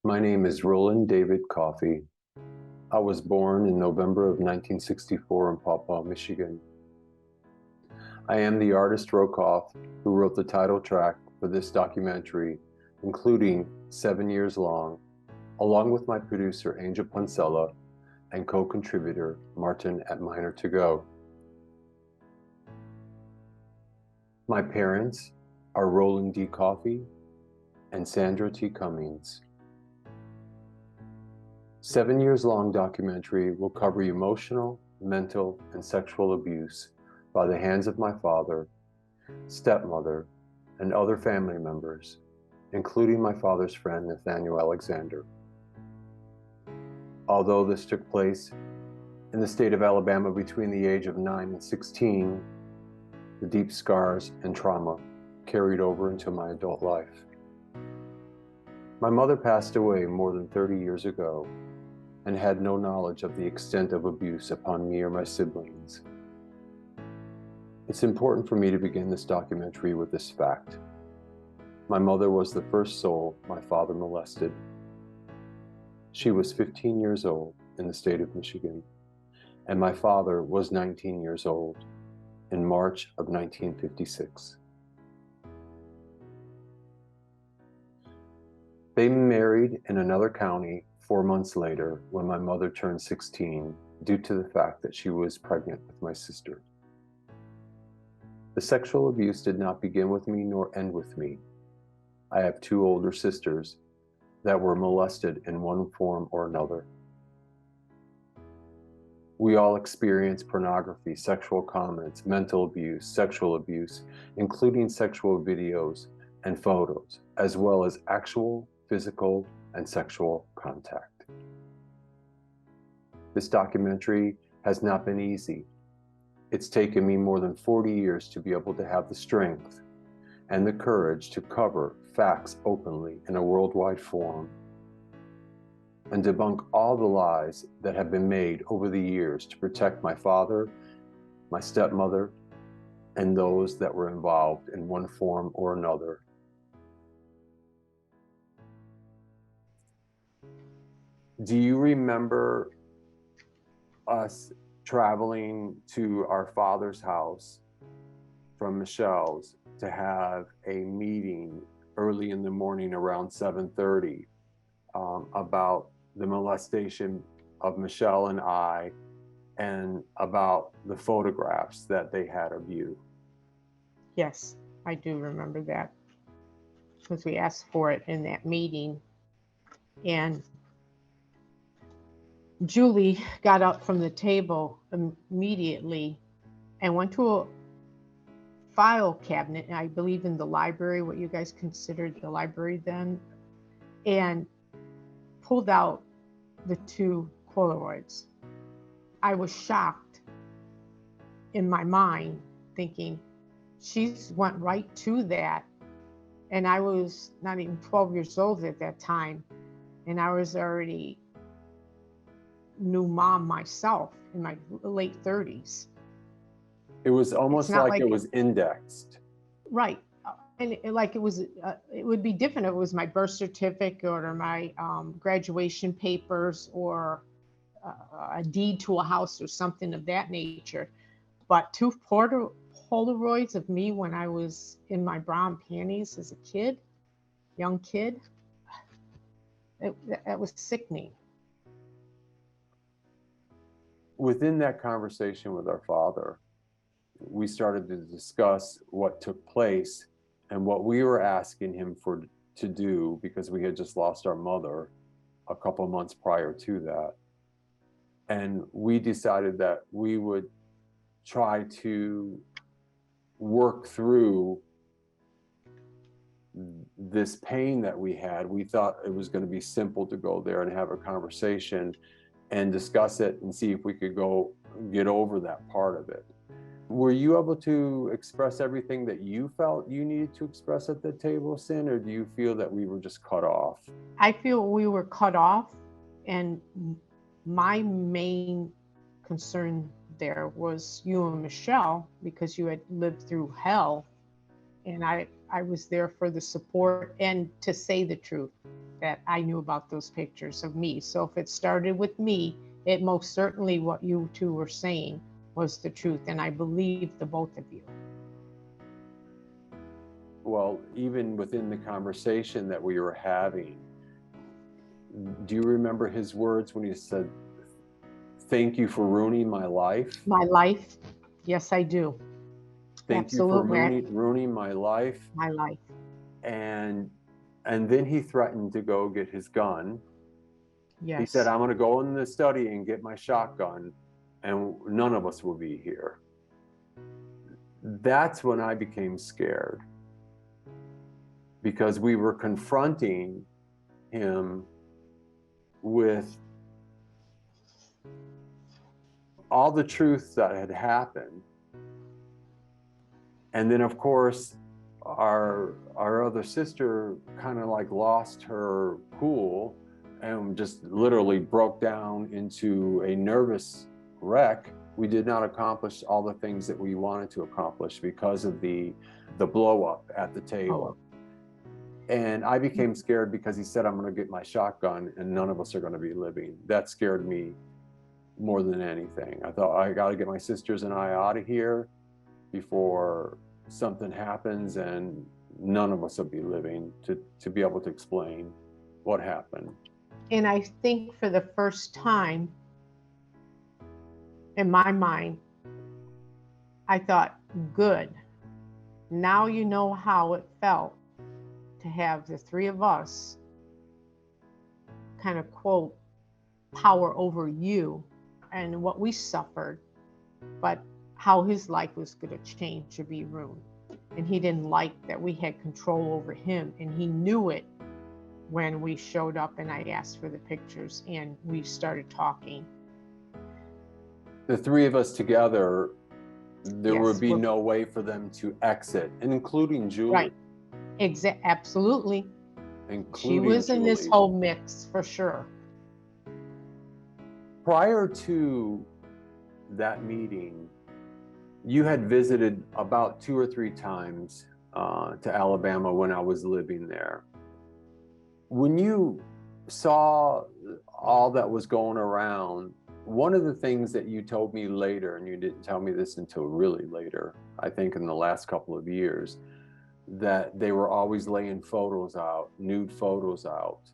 My name is Roland David Coffey. I was born in November of 1964 in Paw Paw, Michigan. I am the artist RolCof who wrote the title track for this documentary, including 7 years long, along with my producer Angel Poncella and co-contributor Martin at Minor to Go. My parents are Roland D. Coffey and Sandra T. Cummings. 7 years long documentary will cover emotional, mental, and sexual abuse by the hands of my father, stepmother, and other family members, including my father's friend Nathaniel Alexander. Although this took place in the state of Alabama between the age of 9 and 16, the deep scars and trauma carried over into my adult life. My mother passed away more than 30 years ago and had no knowledge of the extent of abuse upon me or my siblings. It's important for me to begin this documentary with this fact. My mother was the first soul my father molested. She was 15 years old in the state of Michigan, and my father was 19 years old in March of 1956. They married in another county 4 months later when my mother turned 16 due to the fact that she was pregnant with my sister. The sexual abuse did not begin with me nor end with me. I have two older sisters that were molested in one form or another. We all experience pornography, sexual comments, mental abuse, sexual abuse, including sexual videos and photos, as well as actual physical and sexual contact. This documentary has not been easy. It's taken me more than 40 years to be able to have the strength and the courage to cover facts openly in a worldwide forum and debunk all the lies that have been made over the years to protect my father, my stepmother, and those that were involved in one form or another. Do you remember us traveling to our father's house from Michelle's to have a meeting early in the morning around 7:30 about the molestation of Michelle and I, and about the photographs that they had of you? Yes, I do remember that, because we asked for it in that meeting. And Julie got up from the table immediately and went to a file cabinet, I believe in the library, what you guys considered the library then, and pulled out the two Polaroids. I was shocked in my mind, thinking, she's went right to that. And I was not even 12 years old at that time. And I was already new mom myself in my late 30s. It was almost like it was indexed. Right. And it would be different if it was my birth certificate or my graduation papers or a deed to a house or something of that nature. But two Polaroids of me when I was in my brown panties as a kid, young kid, that was sickening. Within that conversation with our father, we started to discuss what took place and what we were asking him to do, because we had just lost our mother a couple of months prior to that. And we decided that we would try to work through this pain that we had. We thought it was going to be simple to go there and have a conversation and discuss it and see if we could get over that part of it. Were you able to express everything that you felt you needed to express at the table, Sin, or do you feel that we were just cut off? I feel we were cut off, and my main concern there was you and Michelle, because you had lived through hell, and I was there for the support and to say the truth. that I knew about those pictures of me. So if it started with me, it most certainly what you two were saying was the truth. And I believe the both of you. Well, even within the conversation that we were having, do you remember his words when he said, "Thank you for ruining my life"? My life? Yes, I do. Thank you for Absolutely. ruining my life. My life. And then he threatened to go get his gun. Yes. He said, "I'm going to go in the study and get my shotgun, and none of us will be here." That's when I became scared, because we were confronting him with all the truth that had happened. And then, of course, our other sister kind of like lost her cool and just literally broke down into a nervous wreck. We did not accomplish all the things that we wanted to accomplish because of the blow up at the table. And I became scared because he said, "I'm going to get my shotgun and none of us are going to be living." That scared me more than anything. I thought, I got to get my sisters and I out of here before something happens and none of us will be living to be able to explain what happened. And I think for the first time in my mind, I thought, good. Now you know how it felt to have the three of us kind of quote power over you and what we suffered, but how his life was going to change or be ruined. And he didn't like that we had control over him, and he knew it when we showed up and I asked for the pictures and we started talking. The three of us together, there Yes, would be no way for them to exit, including Julie. Right. Absolutely. Including She was in this Julie. whole mix for sure. Prior to that meeting, you had visited about 2 or 3 times to Alabama when I was living there. When you saw all that was going around, one of the things that you told me later, and you didn't tell me this until really later, I think in the last couple of years, that they were always laying photos out, nude photos out.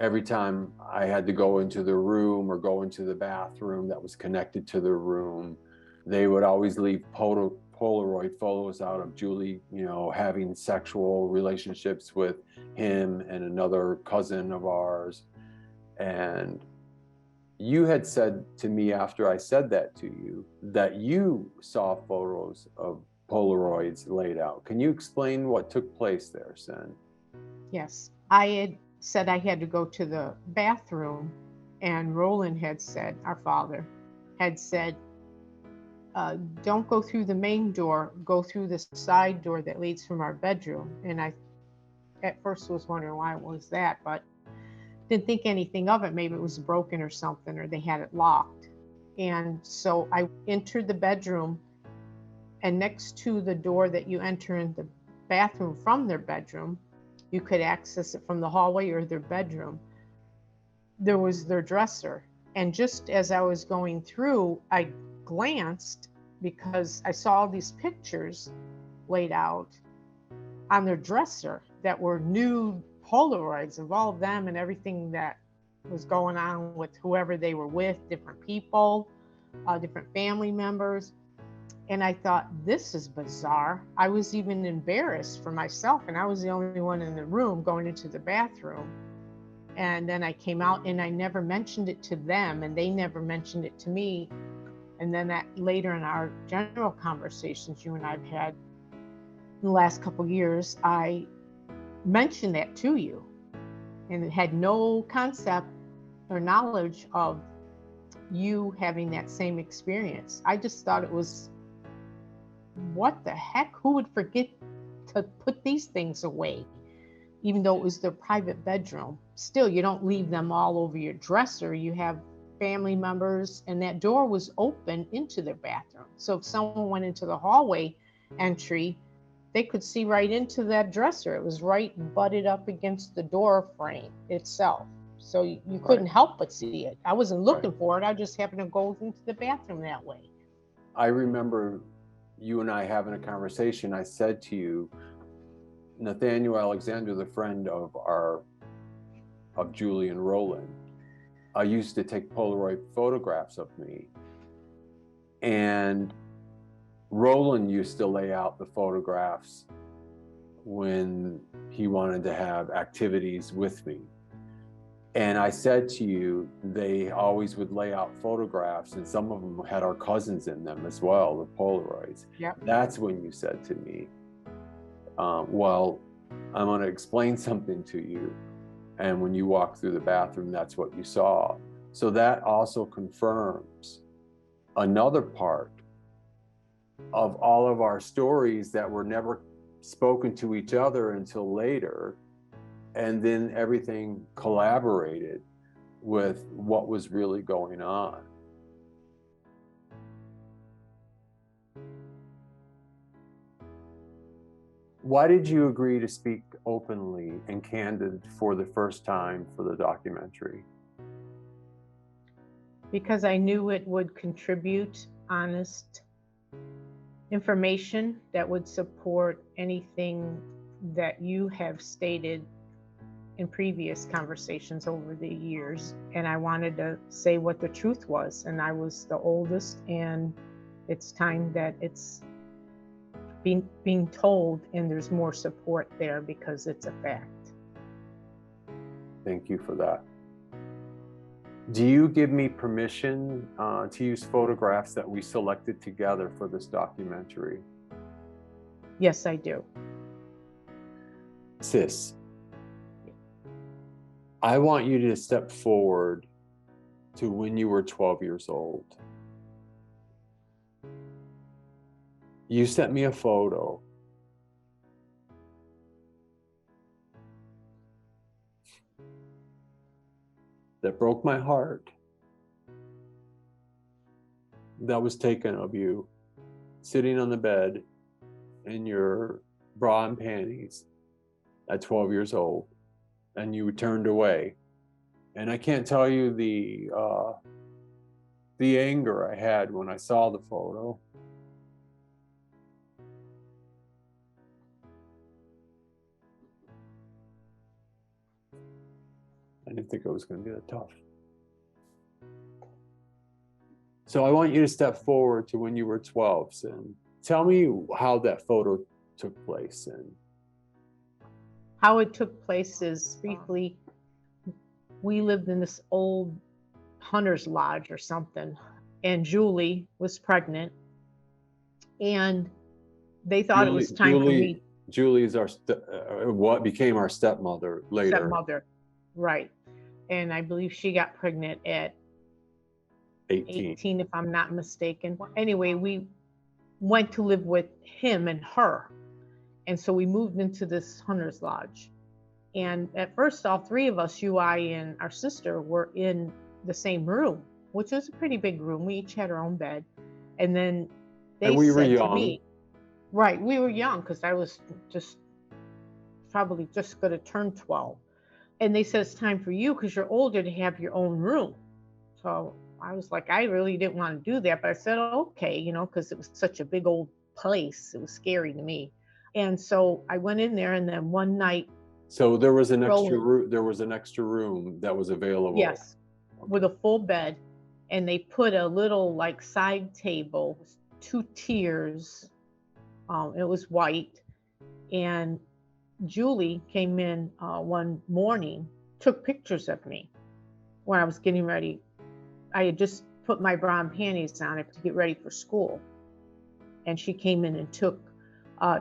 Every time I had to go into the room or go into the bathroom that was connected to the room, they would always leave Polaroid photos out of Julie, having sexual relationships with him and another cousin of ours. And you had said to me after I said that to you, that you saw photos of Polaroids laid out. Can you explain what took place there, Sen? Yes. I had said I had to go to the bathroom, and Roland had said, our father had said, don't go through the main door, go through the side door that leads from our bedroom. And I at first was wondering why it was that, but didn't think anything of it. Maybe it was broken or something, or they had it locked. And so I entered the bedroom, and next to the door that you enter in the bathroom from their bedroom, you could access it from the hallway or their bedroom, there was their dresser. And just as I was going through, I glanced because I saw all these pictures laid out on their dresser that were nude Polaroids of all of them and everything that was going on with whoever they were with, different people, different family members. And I thought, this is bizarre. I was even embarrassed for myself, and I was the only one in the room going into the bathroom. And then I came out and I never mentioned it to them, and they never mentioned it to me. And then that later in our general conversations you and I've had in the last couple of years, I mentioned that to you and had no concept or knowledge of you having that same experience. I just thought it was, what the heck? Who would forget to put these things away? Even though it was their private bedroom. Still, you don't leave them all over your dresser. You have family members, and that door was open into their bathroom. So if someone went into the hallway entry, they could see right into that dresser. It was right butted up against the door frame itself. So you couldn't help but see it. I wasn't looking for it. I just happened to go into the bathroom that way. I remember you and I having a conversation. I said to you, Nathaniel Alexander, the friend of Julie and Roland, I used to take Polaroid photographs of me. And Roland used to lay out the photographs when he wanted to have activities with me. And I said to you, they always would lay out photographs, and some of them had our cousins in them as well, the Polaroids. Yep. That's when you said to me, well, I'm going to explain something to you. And when you walk through the bathroom, that's what you saw. So that also confirms another part of all of our stories that were never spoken to each other until later. And then everything collaborated with what was really going on. Why did you agree to speak openly and candid for the first time for the documentary? Because I knew it would contribute honest information that would support anything that you have stated in previous conversations over the years. And I wanted to say what the truth was. And I was the oldest, and it's time that it's being told, and there's more support there because it's a fact. Thank you for that. Do you give me permission to use photographs that we selected together for this documentary? Yes, I do. Sis, I want you to step forward to when you were 12 years old. You sent me a photo. That broke my heart. That was taken of you sitting on the bed in your bra and panties at 12 years old, and you turned away. And I can't tell you the anger I had when I saw the photo. I didn't think it was going to be that tough. So I want you to step forward to when you were 12 and tell me how that photo took place. And how it took place is briefly, we lived in this old hunter's lodge or something, and Julie was pregnant, and they thought it was time for me. Julie's what became our stepmother later. Stepmother, right. And I believe she got pregnant at 18, if I'm not mistaken. Anyway, we went to live with him and her. And so we moved into this hunter's lodge. And at first, all three of us, you, I, and our sister, were in the same room, which was a pretty big room. We each had our own bed. And then they said to me, right, we were young because I was probably just going to turn 12. And they said, it's time for you because you're older to have your own room. So I was like, I really didn't want to do that. But I said, okay, because it was such a big old place. It was scary to me. And so I went in there, and then one night. So there was an extra room. There was an extra room that was available. Yes, with a full bed. And they put a little side table, 2 tiers. It was white. And Julie came in one morning, took pictures of me when I was getting ready. I had just put my bra and panties on to get ready for school. And she came in and took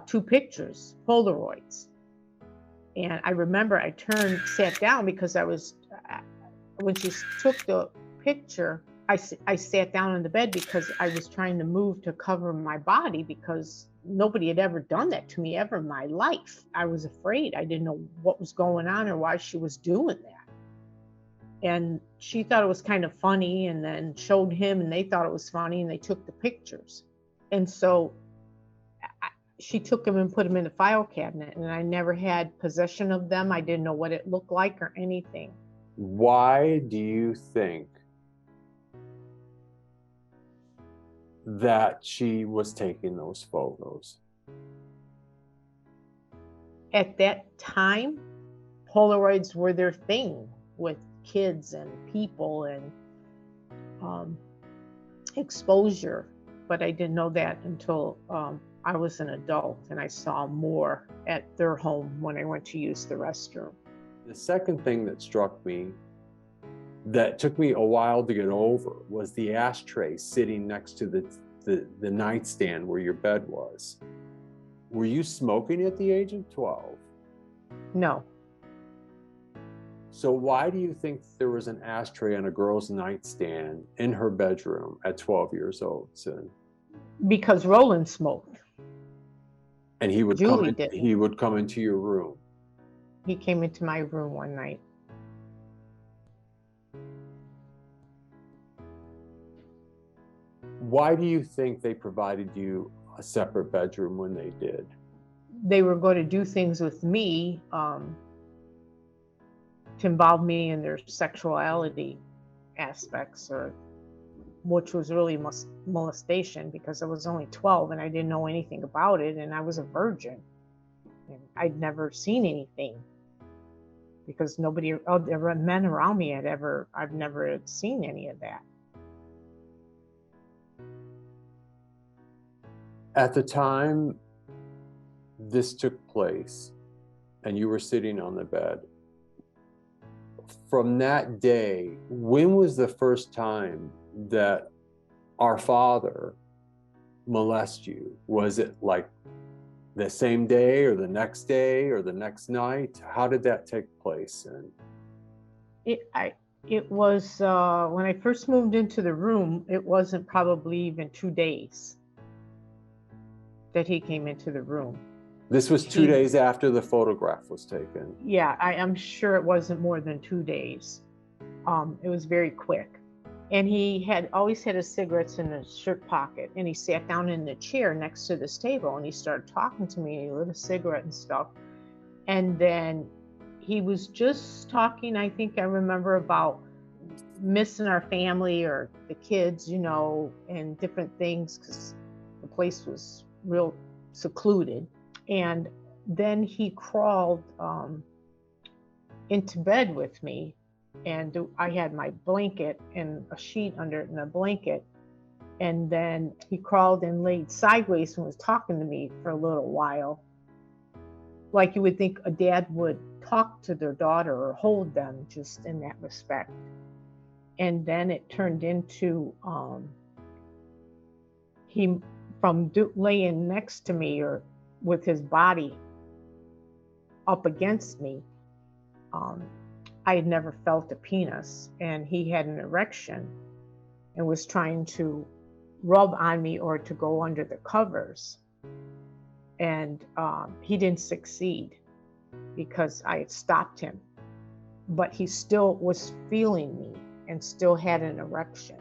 2 pictures, Polaroids. And I remember I sat down because when she took the picture, I sat down on the bed because I was trying to move to cover my body because nobody had ever done that to me ever in my life. I was afraid. I didn't know what was going on or why she was doing that. And she thought it was kind of funny, and then showed him, and they thought it was funny, and they took the pictures. And so she took them and put them in the file cabinet, and I never had possession of them. I didn't know what it looked like or anything. Why do you think that she was taking those photos? At that time, Polaroids were their thing with kids and people and exposure, but I didn't know that until I was an adult and I saw more at their home when I went to use the restroom. The second thing that struck me that took me a while to get over was the ashtray sitting next to the nightstand where your bed was. Were you smoking at the age of 12? No. So why do you think there was an ashtray on a girl's nightstand in her bedroom at 12 years old, Sin? Because Roland smoked. And he would Julie didn't. he would come into your room. He came into my room one night. Why do you think they provided you a separate bedroom when they did? They were going to do things with me to involve me in their sexuality aspects, or which was really molestation, because I was only 12 and I didn't know anything about it, and I was a virgin. And I'd never seen anything because nobody, there were men around me I've never seen any of that. At the time this took place and you were sitting on the bed, from that day, when was the first time that our Father molested you? Was it like the same day or the next day or the next night? How did that take place? And it was when I first moved into the room, it wasn't probably even 2 days that he came into the room. This was 2 days after the photograph was taken. Yeah, I'm sure it wasn't more than 2 days. It was very quick. And he had always had his cigarettes in his shirt pocket, and he sat down in the chair next to this table and he started talking to me, and he lit a cigarette and stuff. And then he was just talking, I think I remember, about missing our family or the kids, you know, and different things, because the place was real secluded. And then he crawled into bed with me, and I had my blanket and a sheet under it and a blanket. And then he crawled and laid sideways and was talking to me for a little while, like you would think a dad would talk to their daughter or hold them, just in that respect. And then it turned into he, from laying next to me or with his body up against me, I had never felt a penis, and he had an erection and was trying to rub on me or to go under the covers. And he didn't succeed because I had stopped him, but he still was feeling me and still had an erection.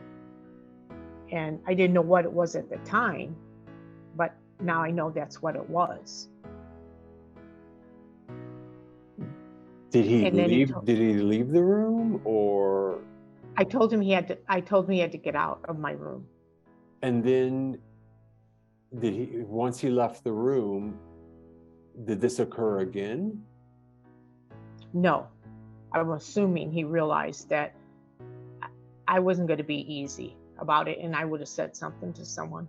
And I didn't know what it was at the time, but now I know that's what it was. Did he leave? Did he leave the room, or? I told him he had to get out of my room. And then, once he left the room, did this occur again? No, I'm assuming he realized that I wasn't going to be easy about it, and I would have said something to someone.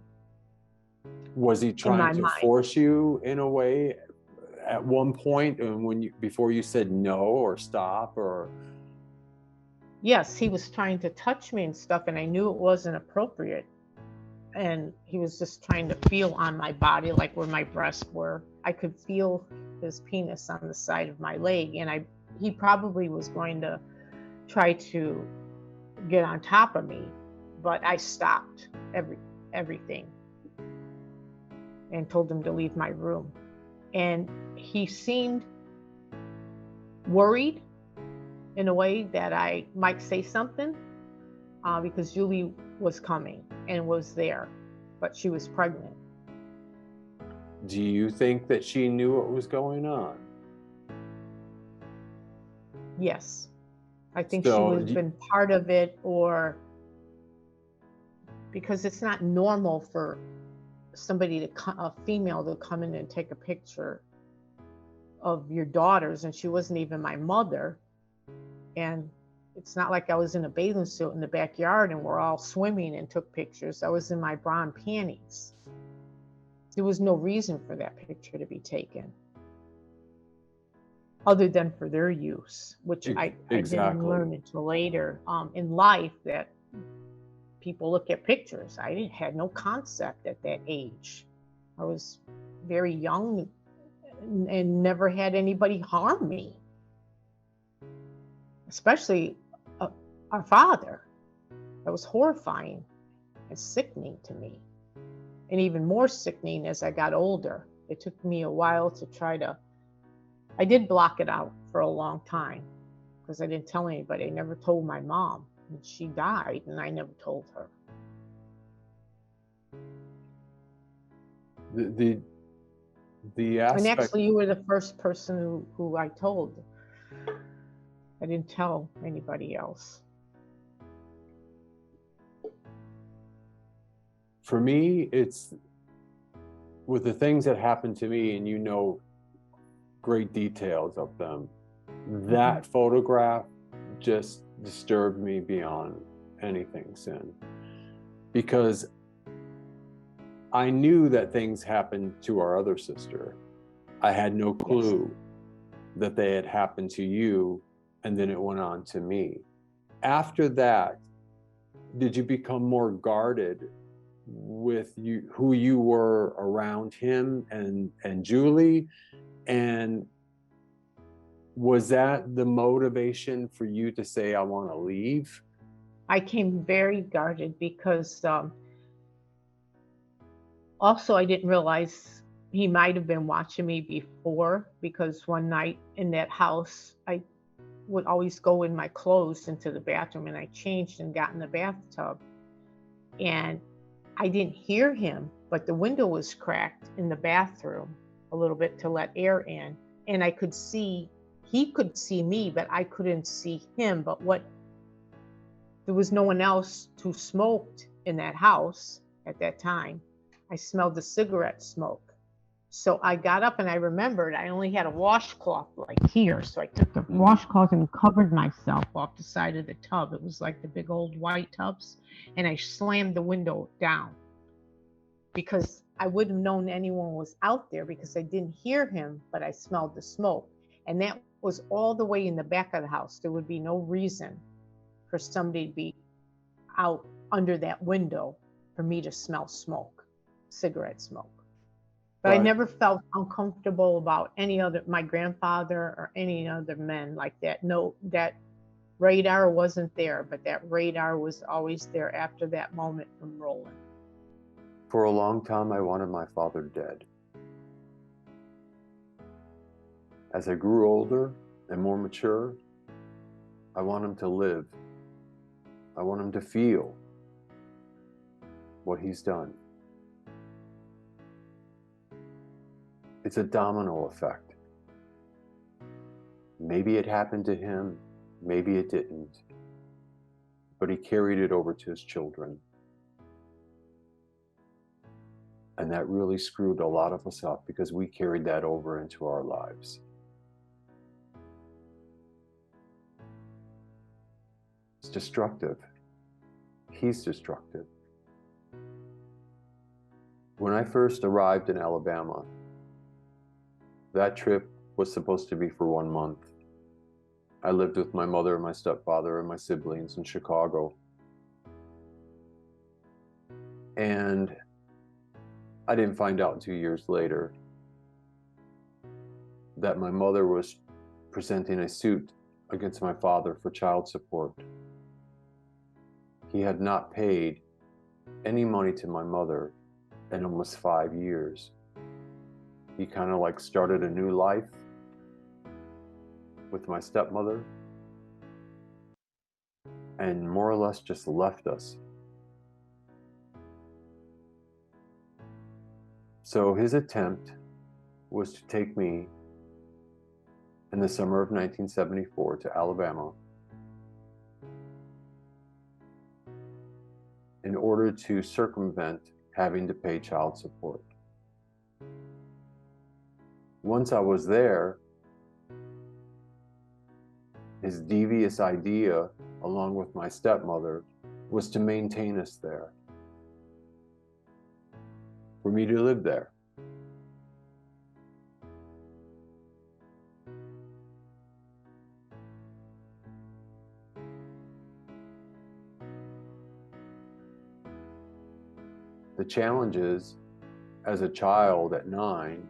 Was he trying to force you in a way at one point, and before you said no or stop, or? Yes, he was trying to touch me and stuff, and I knew it wasn't appropriate. And he was just trying to feel on my body, like where my breasts were. I could feel his penis on the side of my leg, and he probably was going to try to get on top of me, but I stopped everything and told him to leave my room. And he seemed worried in a way that I might say something, because Julie was coming and was there, but she was pregnant. Do you think that she knew what was going on? Yes. I think she So, would have been part of it, or because it's not normal for somebody a female to come in and take a picture of your daughters, and she wasn't even my mother. And it's not like I was in a bathing suit in the backyard and we're all swimming and took pictures. I was in my bra and panties. There was no reason for that picture to be taken, other than for their use, which I didn't learn until later in life, that people look at pictures. I had no concept at that age. I was very young and never had anybody harm me, especially our father. That was horrifying and sickening to me, and even more sickening as I got older. It took me a while to I did block it out for a long time because I didn't tell anybody. I never told my mom, and she died and I never told her. The aspect... And actually, you were the first person who I told. I didn't tell anybody else. For me, it's with the things that happened to me, and you know great details of them. That photograph just disturbed me beyond anything sin, because I knew that things happened to our other sister. I had no clue that they had happened to you, and then it went on to me. After that, did you become more guarded with who you were around him and Julie? And was that the motivation for you to say, I want to leave? I came very guarded because also I didn't realize he might have been watching me before, because one night in that house, I would always go in my clothes into the bathroom, and I changed and got in the bathtub. And I didn't hear him, but the window was cracked in the bathroom a little bit to let air in. And I could see, he could see me, but I couldn't see him. But there was no one else who smoked in that house at that time. I smelled the cigarette smoke. So I got up, and I remembered I only had a washcloth like here. So I took the washcloth and covered myself off the side of the tub. It was like the big old white tubs. And I slammed the window down because I wouldn't have known anyone was out there, because I didn't hear him, but I smelled the smoke. And that was all the way in the back of the house. There would be no reason for somebody to be out under that window for me to smell smoke, cigarette smoke. But I never felt uncomfortable about my grandfather or any other men like that. No, that radar wasn't there, but that radar was always there after that moment from Roland. For a long time, I wanted my father dead. As I grew older and more mature, I want him to live. I want him to feel what he's done. It's a domino effect. Maybe it happened to him, maybe it didn't, but he carried it over to his children. And that really screwed a lot of us up, because we carried that over into our lives. It's destructive. He's destructive. When I first arrived in Alabama, that trip was supposed to be for 1 month. I lived with my mother, my stepfather, and my siblings in Chicago. And I didn't find out 2 years later that my mother was presenting a suit against my father for child support. He had not paid any money to my mother in almost 5 years. He kind of like started a new life with my stepmother and more or less just left us. So his attempt was to take me in the summer of 1974 to Alabama in order to circumvent having to pay child support. Once I was there, his devious idea, along with my stepmother, was to maintain us there, for me to live there. The challenge is, as a child at 9,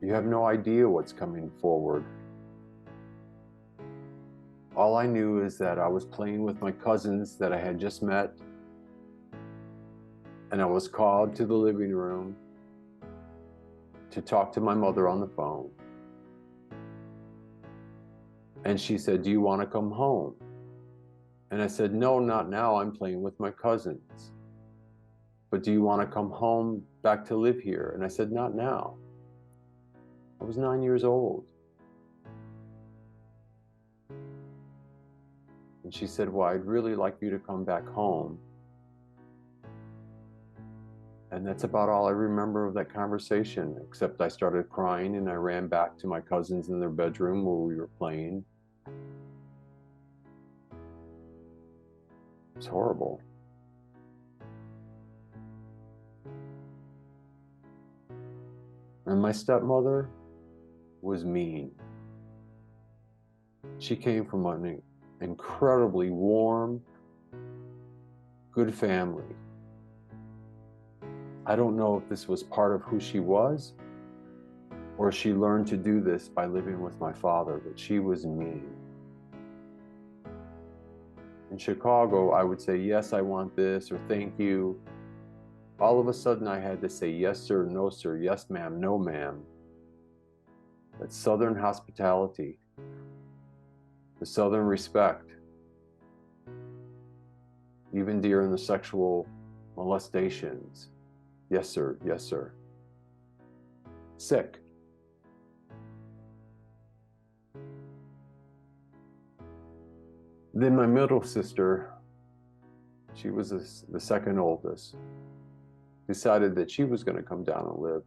you have no idea what's coming forward. All I knew is that I was playing with my cousins that I had just met, and I was called to the living room to talk to my mother on the phone. And she said, "Do you want to come home?" And I said, "No, not now. I'm playing with my cousins. But do you want to come home back to live here?" And I said, "Not now." I was 9 years old. And she said, "Well, I'd really like you to come back home." And that's about all I remember of that conversation, except I started crying and I ran back to my cousins in their bedroom where we were playing. It's horrible. And my stepmother was mean. She came from an incredibly warm, good family. I don't know if this was part of who she was, or she learned to do this by living with my father, but she was mean. In Chicago, I would say, "Yes, I want this," or "Thank you." All of a sudden, I had to say, "Yes, sir," "No, sir," "Yes, ma'am," "No, ma'am." That's Southern hospitality, the Southern respect, even during the sexual molestations. "Yes, sir," "Yes, sir." Sick. Then my middle sister, she was the second oldest, decided that she was going to come down and live.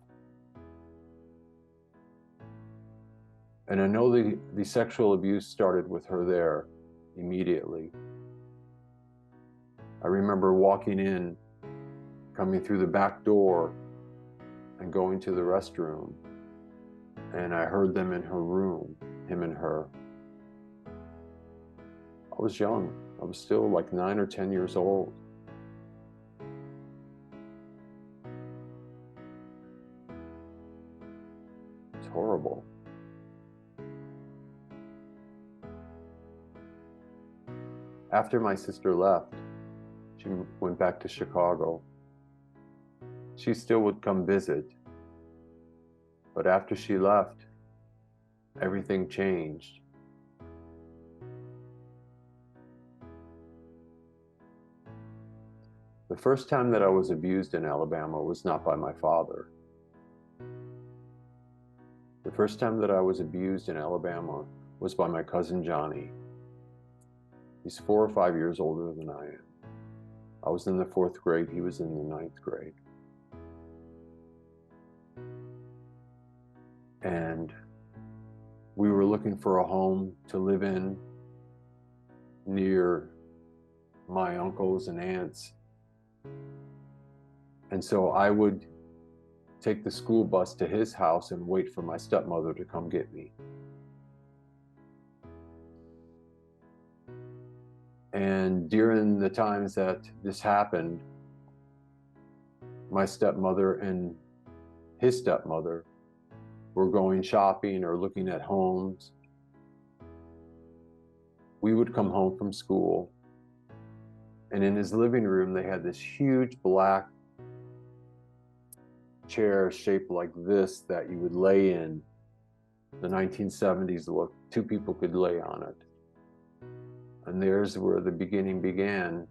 And I know the sexual abuse started with her there immediately. I remember walking in, coming through the back door and going to the restroom, and I heard them in her room, him and her. I was young. I was still like 9 or 10 years old. It's horrible. After my sister left, she went back to Chicago. She still would come visit. But after she left, everything changed. The first time that I was abused in Alabama was not by my father. The first time that I was abused in Alabama was by my cousin Johnny. He's 4 or 5 years older than I am. I was in the 4th grade, he was in the 9th grade. And we were looking for a home to live in near my uncles and aunts. And so I would take the school bus to his house and wait for my stepmother to come get me. And during the times that this happened, my stepmother and his stepmother were going shopping or looking at homes. We would come home from school, and in his living room, they had this huge black chair shaped like this that you would lay in. The 1970s look, 2 people could lay on it. And there's where the beginning began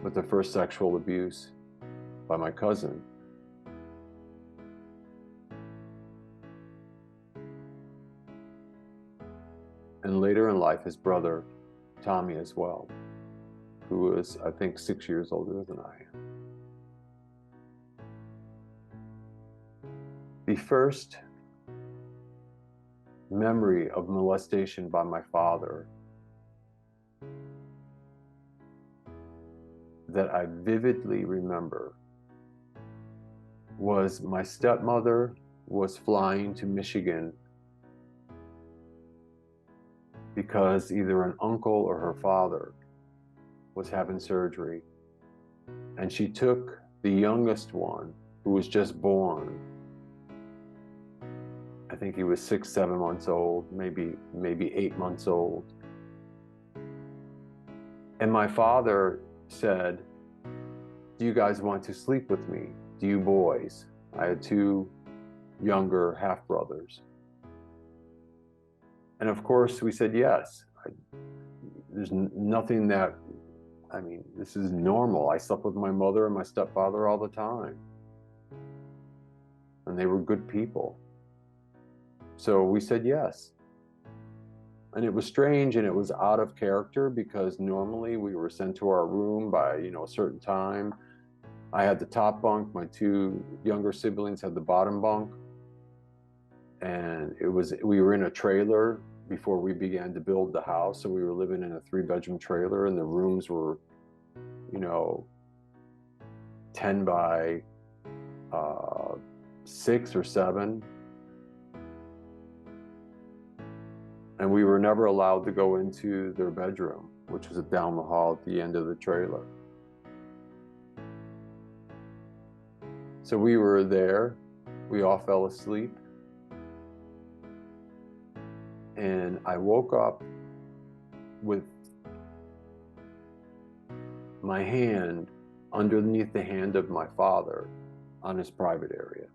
with the first sexual abuse. by my cousin. And later in life, his brother, Tommy, as well, who was, I think, 6 years older than I am. The first memory of molestation by my father that I vividly remember was my stepmother was flying to Michigan because either an uncle or her father was having surgery. And she took the youngest one, who was just born. I think he was 6, 7 months old, maybe 8 months old. And my father said, "Do you guys want to sleep with me? Do you boys?" I had 2 younger half-brothers. And of course we said yes. There's nothing that, I mean, this is normal. I slept with my mother and my stepfather all the time. And they were good people. So we said yes. And it was strange and it was out of character because normally we were sent to our room by, a certain time. I had the top bunk, my 2 younger siblings had the bottom bunk. And we were in a trailer before we began to build the house. So we were living in a 3-bedroom trailer and the rooms were, 10 by 6 or 7. And we were never allowed to go into their bedroom, which was down the hall at the end of the trailer. So we were there, we all fell asleep. And I woke up with my hand underneath the hand of my father on his private area.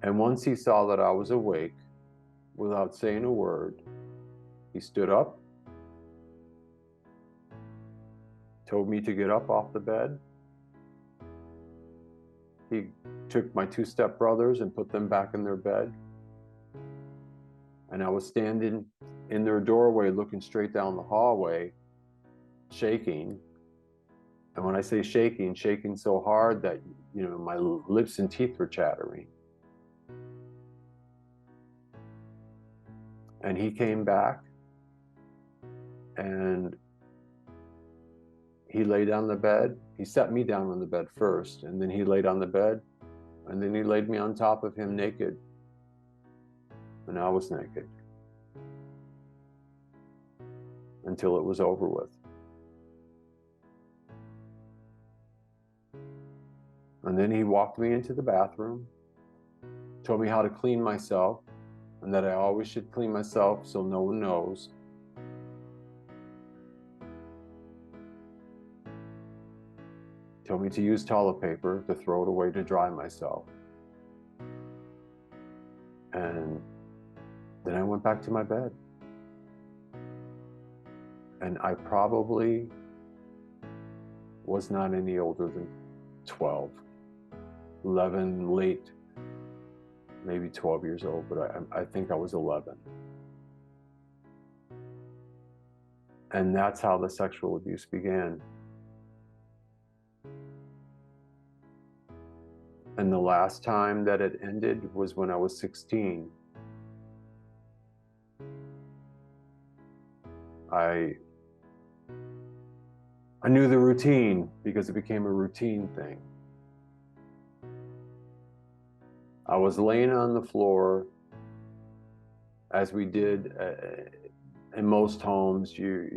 And once he saw that I was awake, without saying a word, he stood up, told me to get up off the bed. He took my 2 stepbrothers and put them back in their bed. And I was standing in their doorway looking straight down the hallway, shaking. And when I say shaking, shaking so hard that, my lips and teeth were chattering. And he came back and he laid on the bed. He set me down on the bed first, and then he laid on the bed, and then he laid me on top of him naked. And I was naked until it was over with. And then he walked me into the bathroom, told me how to clean myself, and that I always should clean myself so no one knows. Told me to use toilet paper, to throw it away to dry myself. And then I went back to my bed. And I probably was not any older than 12, 11, late, maybe 12 years old, but I think I was 11. And that's how the sexual abuse began. And the last time that it ended was when I was 16. I knew the routine because it became a routine thing. I was laying on the floor, as we did in most homes. You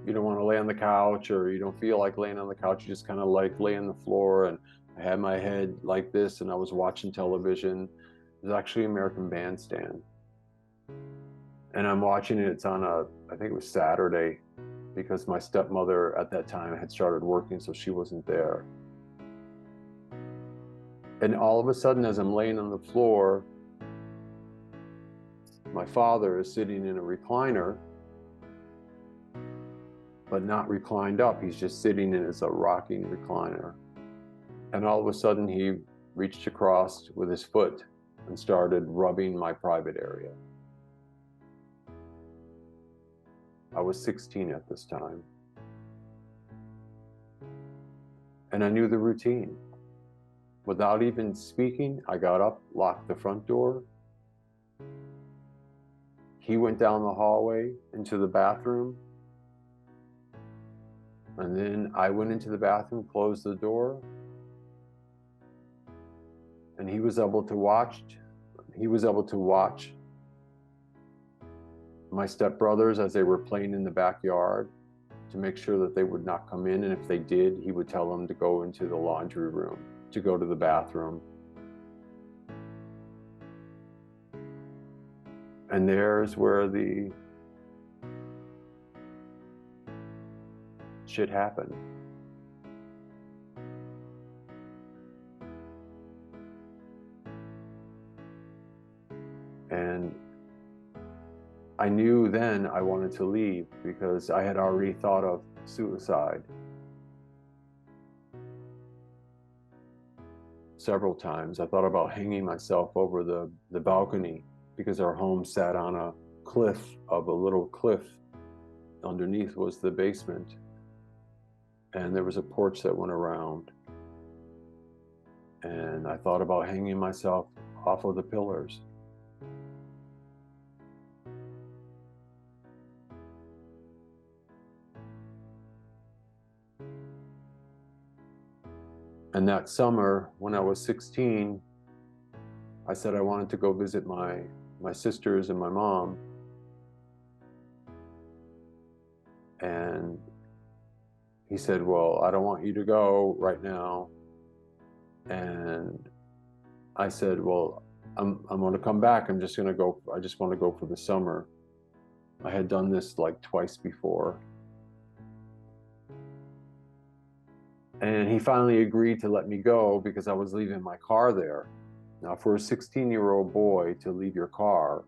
don't want to lay on the couch, or you don't feel like laying on the couch. You just kind of like lay on the floor. And I had my head like this, and I was watching television. It was actually American Bandstand. And I'm watching it. It's on I think it was Saturday, because my stepmother at that time had started working, so she wasn't there. And all of a sudden, as I'm laying on the floor, my father is sitting in a recliner, but not reclined up. He's just sitting in his rocking recliner. And all of a sudden he reached across with his foot and started rubbing my private area. I was 16 at this time. And I knew the routine. Without even speaking, I got up, locked the front door. He went down the hallway into the bathroom. And then I went into the bathroom, closed the door. And he was able to watch my stepbrothers as they were playing in the backyard to make sure that they would not come in. And if they did, he would tell them to go into the laundry room, to go to the bathroom. And there's where the shit happened. And I knew then I wanted to leave because I had already thought of suicide several times. I thought about hanging myself over the balcony because our home sat on a little cliff. Underneath was the basement. And there was a porch that went around. And I thought about hanging myself off of the pillars. And that summer, when I was 16, I said I wanted to go visit my sisters and my mom. And he said, well, I don't want you to go right now. And I said, well, I'm going to come back. I just want to go for the summer. I had done this like twice before. And he finally agreed to let me go because I was leaving my car there. Now, for a 16-year-old boy to leave your car,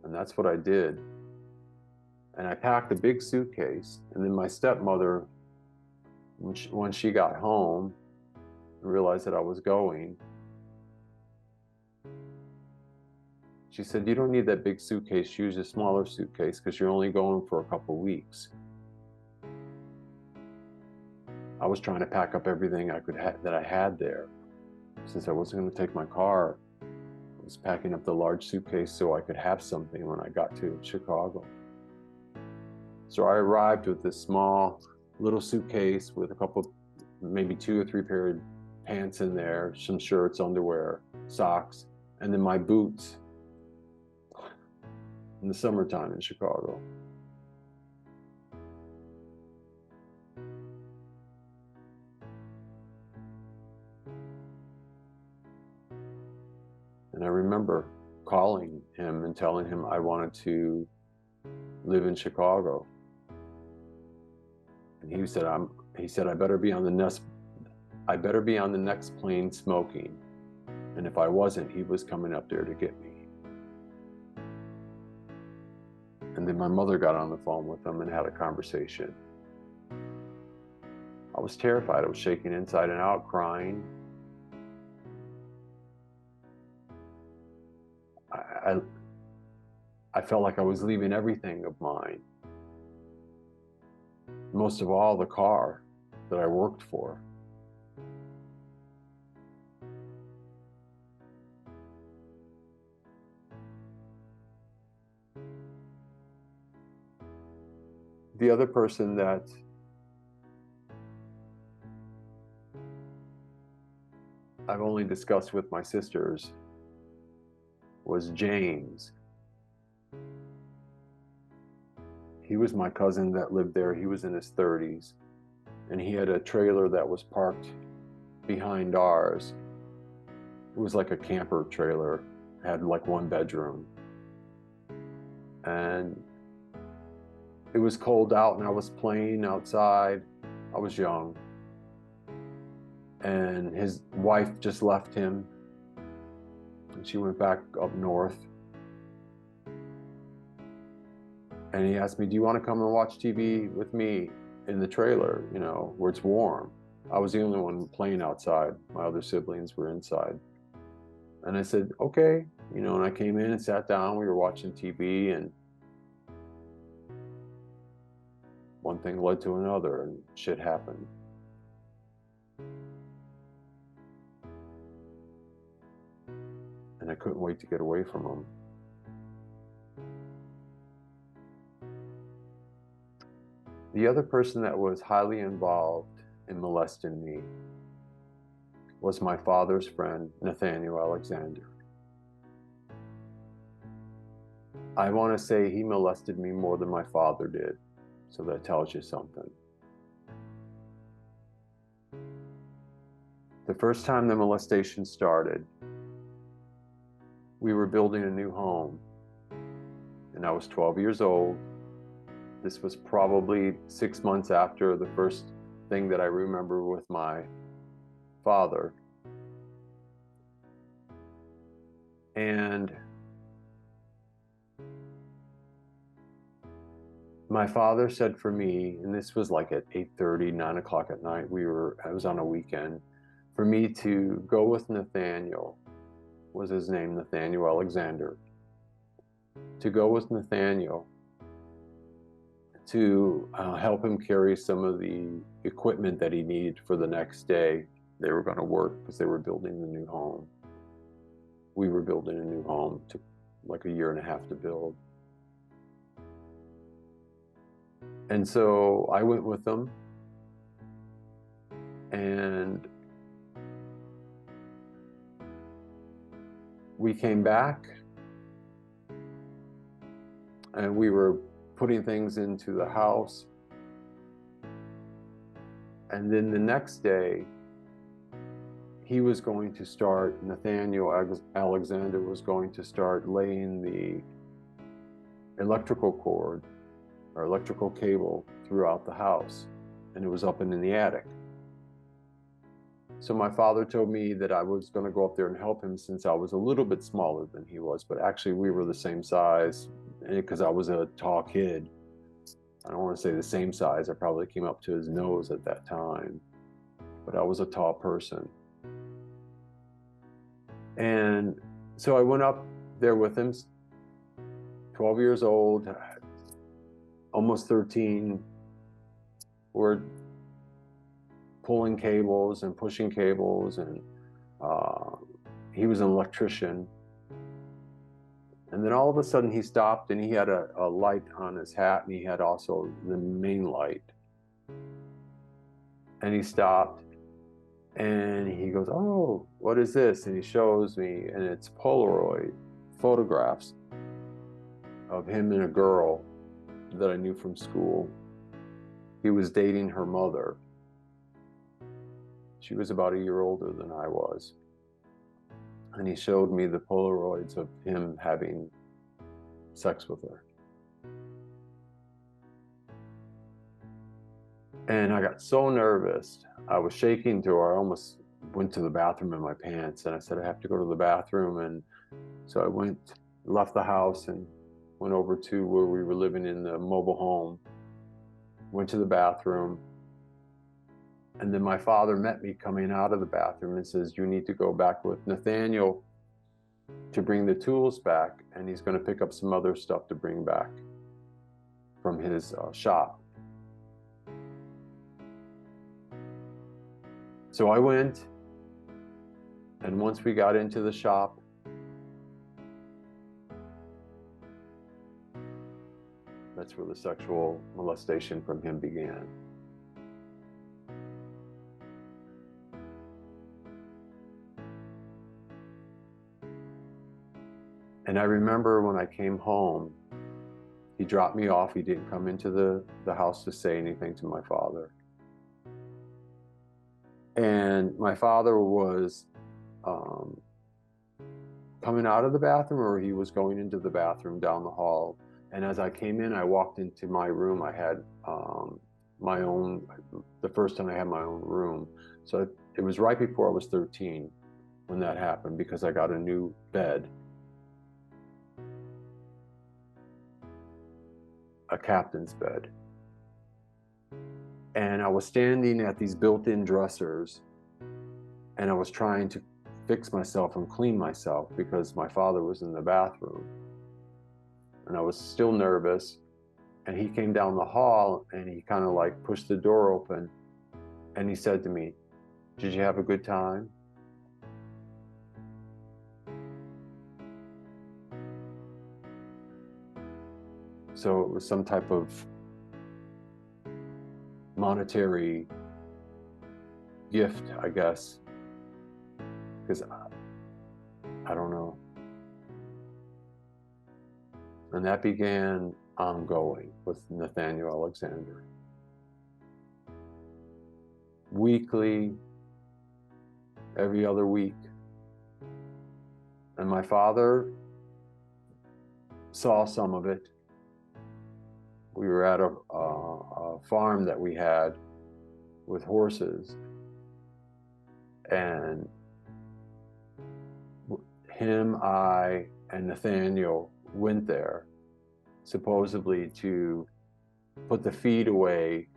and that's what I did. And I packed a big suitcase, and then my stepmother, when she got home, realized that I was going. She said, you don't need that big suitcase, use a smaller suitcase because you're only going for a couple weeks. I was trying to pack up everything that I had there. Since I wasn't going to take my car, I was packing up the large suitcase so I could have something when I got to Chicago. So I arrived with this small little suitcase with a couple, maybe 2 or 3 pair of pants in there, some shirts, underwear, socks, and then my boots in the summertime in Chicago. And I remember calling him and telling him I wanted to live in Chicago. And he said, I better be on the next plane smoking. And if I wasn't, he was coming up there to get me. And then my mother got on the phone with him and had a conversation. I was terrified. I was shaking inside and out, crying. I felt like I was leaving everything of mine. Most of all, the car that I worked for. The other person that I've only discussed with my sisters was James. He was my cousin that lived there. He was in his 30s, and he had a trailer that was parked behind ours. It was like a camper trailer, it had like 1 bedroom. And it was cold out, and I was playing outside. I was young. And his wife just left him, and she went back up north. And he asked me, do you want to come and watch TV with me in the trailer, you know, where it's warm? I was the only one playing outside. My other siblings were inside. And I said, okay, you know, and I came in and sat down. We were watching TV, and one thing led to another, and shit happened. And I couldn't wait to get away from him. The other person that was highly involved in molesting me was my father's friend, Nathaniel Alexander. I want to say he molested me more than my father did, so that tells you something. The first time the molestation started, we were building a new home, and I was 12 years old. This was probably 6 months after the first thing that I remember with my father. And my father said for me, and this was like at 8:30, 9 o'clock at night, I was on a weekend, for me to go with Nathaniel, was his name, Nathaniel Alexander, to go with Nathaniel to help him carry some of the equipment that he needed for the next day. They were going to work because they were building the new home. We were building a new home. It took like 1.5 years to build. And so I went with them, and we came back, and we were putting things into the house. And then the next day, Nathaniel Alexander was going to start laying the electrical cord or electrical cable throughout the house, and it was up and in the attic. So my father told me that I was going to go up there and help him, since I was a little bit smaller than he was, but actually we were the same size, because I was a tall kid. I don't want to say the same size. I probably came up to his nose at that time, but I was a tall person. And so I went up there with him, 12 years old, almost 13. We're pulling cables and pushing cables, and he was an electrician. And then all of a sudden he stopped, and he had a light on his hat, and he had also the main light. And he stopped, and he goes, "Oh, what is this?" And he shows me, and it's Polaroid photographs of him and a girl that I knew from school. He was dating her mother. She was about 1 year older than I was. And he showed me the Polaroids of him having sex with her. And I got so nervous. I was shaking to her. I almost went to the bathroom in my pants, and I said, I have to go to the bathroom. And so I left the house and went over to where we were living in the mobile home, went to the bathroom. And then my father met me coming out of the bathroom and says, you need to go back with Nathaniel to bring the tools back, and he's going to pick up some other stuff to bring back from his shop. So I went, and once we got into the shop, that's where the sexual molestation from him began. And I remember when I came home, he dropped me off. He didn't come into the house to say anything to my father. And my father was coming out of the bathroom, or he was going into the bathroom down the hall. And as I came in, I walked into my room. I had my own, the first time I had my own room. So it was right before I was 13 when that happened, because I got a new bed. a captain's bed. And I was standing at these built-in dressers, and I was trying to fix myself and clean myself because my father was in the bathroom. And I was still nervous. And he came down the hall and he kind of like pushed the door open and he said to me, "Did you have a good time?" So it was some type of monetary gift, I guess, because I don't know. And that began ongoing with Nathaniel Alexander. Weekly, every other week. And my father saw some of it. We were at a farm that we had with horses, and him, I, and Nathaniel went there supposedly to put the feed away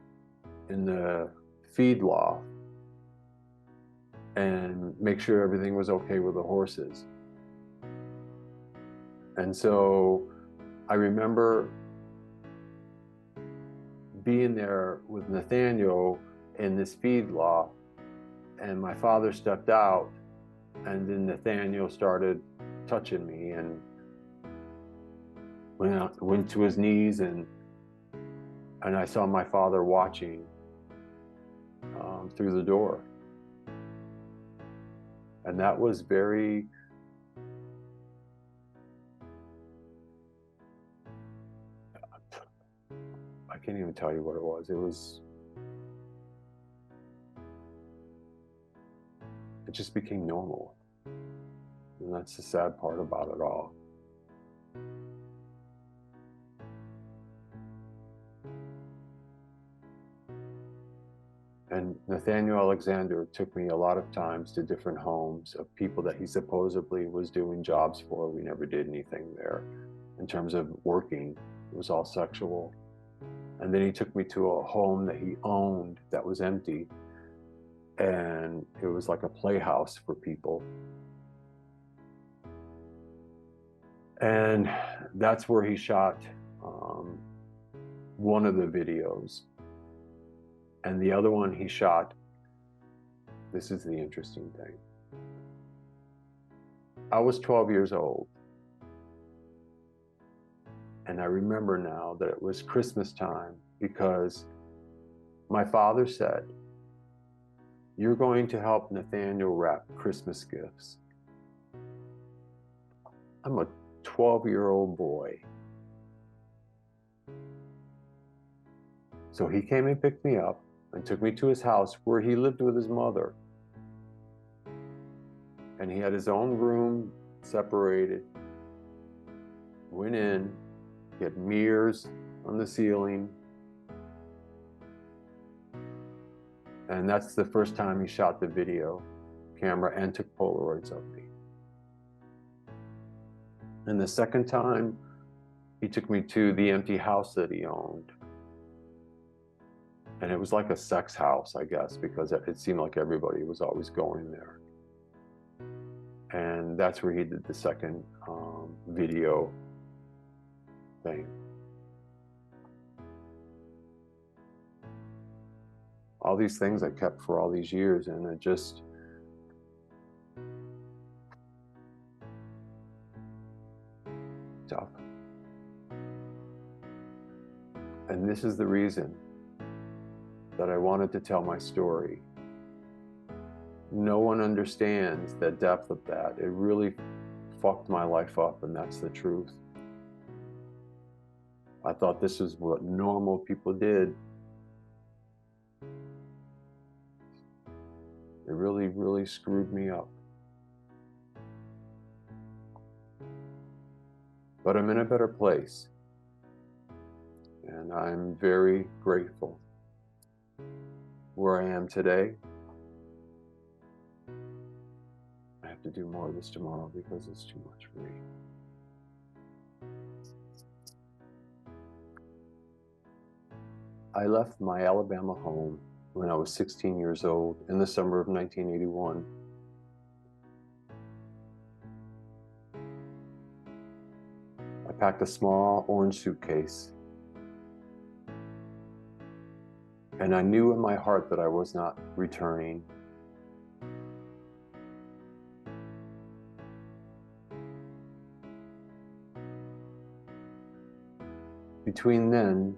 in the feed loft and make sure everything was okay with the horses. And so I remember being there with Nathaniel in this feed loft, and my father stepped out, and then Nathaniel started touching me and went to his knees, and I saw my father watching through the door. And that was very, I can't even tell you what it was. It just became normal. And that's the sad part about it all. And Nathaniel Alexander took me a lot of times to different homes of people that he supposedly was doing jobs for. We never did anything there in terms of working. It was all sexual. And then he took me to a home that he owned that was empty. And it was like a playhouse for people. And that's where he shot one of the videos. And the other one he shot, this is the interesting thing. I was 12 years old. And I remember now that it was Christmas time because my father said, "You're going to help Nathaniel wrap Christmas gifts." I'm a 12-year-old boy. So he came and picked me up and took me to his house where he lived with his mother. And he had his own room separated. Went in, he had mirrors on the ceiling. And that's the first time he shot the video camera and took Polaroids of me. And the second time, he took me to the empty house that he owned. And it was like a sex house, I guess, because it seemed like everybody was always going there. And that's where he did the second video thing. All these things I kept for all these years, and it just, tough. And this is the reason that I wanted to tell my story. No one understands the depth of that. It really fucked my life up, and that's the truth. I thought this is what normal people did. It really, really screwed me up. But I'm in a better place. And I'm very grateful where I am today. I have to do more of this tomorrow because it's too much for me. I left my Alabama home when I was 16 years old in the summer of 1981. I packed a small orange suitcase, and I knew in my heart that I was not returning. Between then,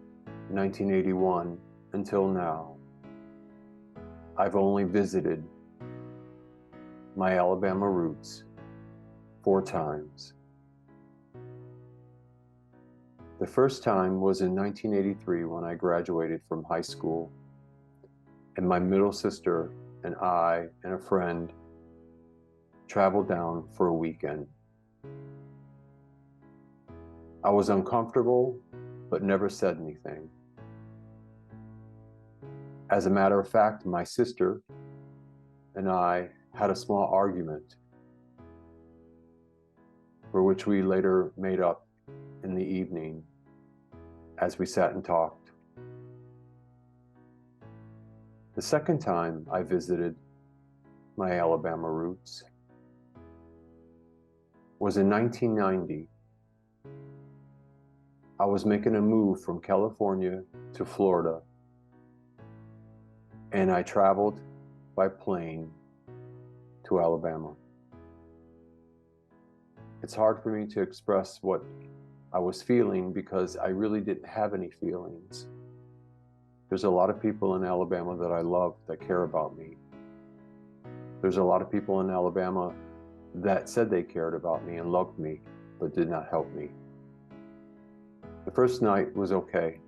1981, until now, I've only visited my Alabama roots 4 times. The first time was in 1983 when I graduated from high school, and my middle sister and I and a friend traveled down for a weekend. I was uncomfortable, but never said anything. As a matter of fact, my sister and I had a small argument, for which we later made up in the evening as we sat and talked. The second time I visited my Alabama roots was in 1990. I was making a move from California to Florida, and I traveled by plane to Alabama. It's hard for me to express what I was feeling because I really didn't have any feelings. There's a lot of people in Alabama that I love that care about me. There's a lot of people in Alabama that said they cared about me and loved me, but did not help me. The first night was okay.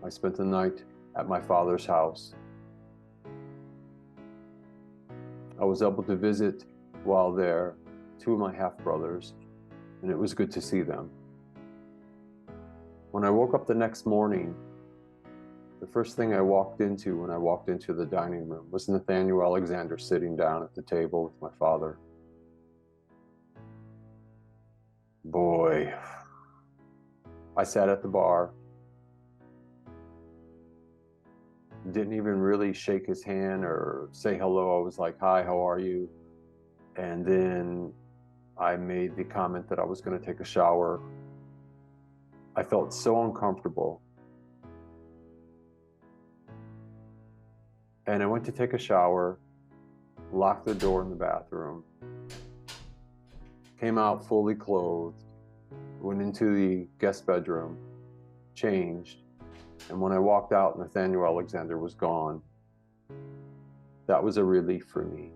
I spent the night at my father's house. I was able to visit while there 2 of my half-brothers, and it was good to see them. When I woke up the next morning, the first thing I walked into when I walked into the dining room was Nathaniel Alexander sitting down at the table with my father. Boy, I sat at the bar, didn't even really shake his hand or say hello. I was like, "Hi, how are you?" And then I made the comment that I was going to take a shower. I felt so uncomfortable. And I went to take a shower, locked the door in the bathroom, came out fully clothed, went into the guest bedroom, changed, and when I walked out, Nathaniel Alexander was gone. That was a relief for me.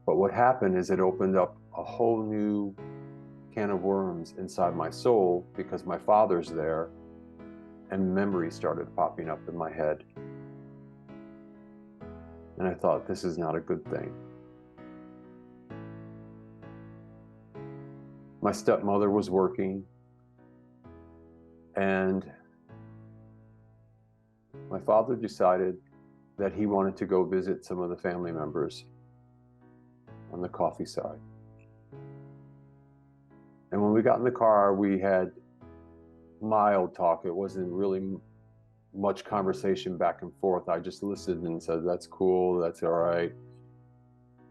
But what happened is it opened up a whole new can of worms inside my soul because my father's there, and memories started popping up in my head. And I thought, this is not a good thing. My stepmother was working, and my father decided that he wanted to go visit some of the family members on the Coffey side. And when we got in the car, we had mild talk. It wasn't really much conversation back and forth. I just listened and said, "That's cool, that's all right."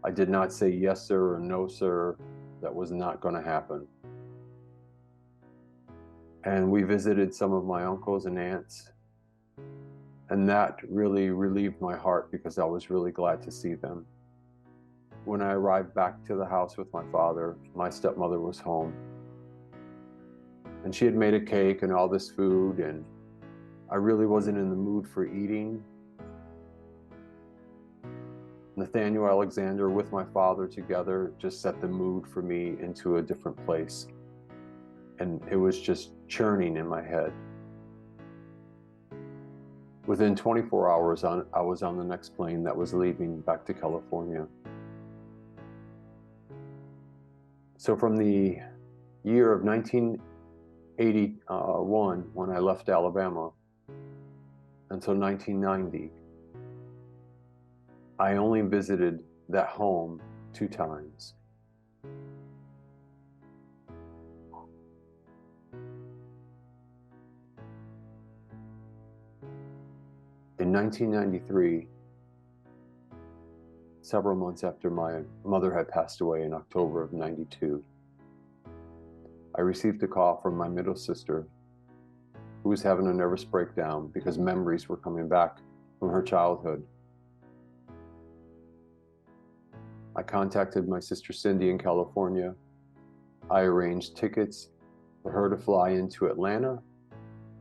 I did not say yes, sir, or no, sir. That was not going to happen. And we visited some of my uncles and aunts. And that really relieved my heart because I was really glad to see them. When I arrived back to the house with my father, my stepmother was home. And she had made a cake and all this food, and I really wasn't in the mood for eating. Nathaniel Alexander with my father together just set the mood for me into a different place. And it was just churning in my head. Within 24 hours, I was on the next plane that was leaving back to California. So from the year of 1981, when I left Alabama, until 1990, I only visited that home 2 times. In 1993, several months after my mother had passed away in October of '92, I received a call from my middle sister, who was having a nervous breakdown because memories were coming back from her childhood. I contacted my sister Cindy in California. I arranged tickets for her to fly into Atlanta.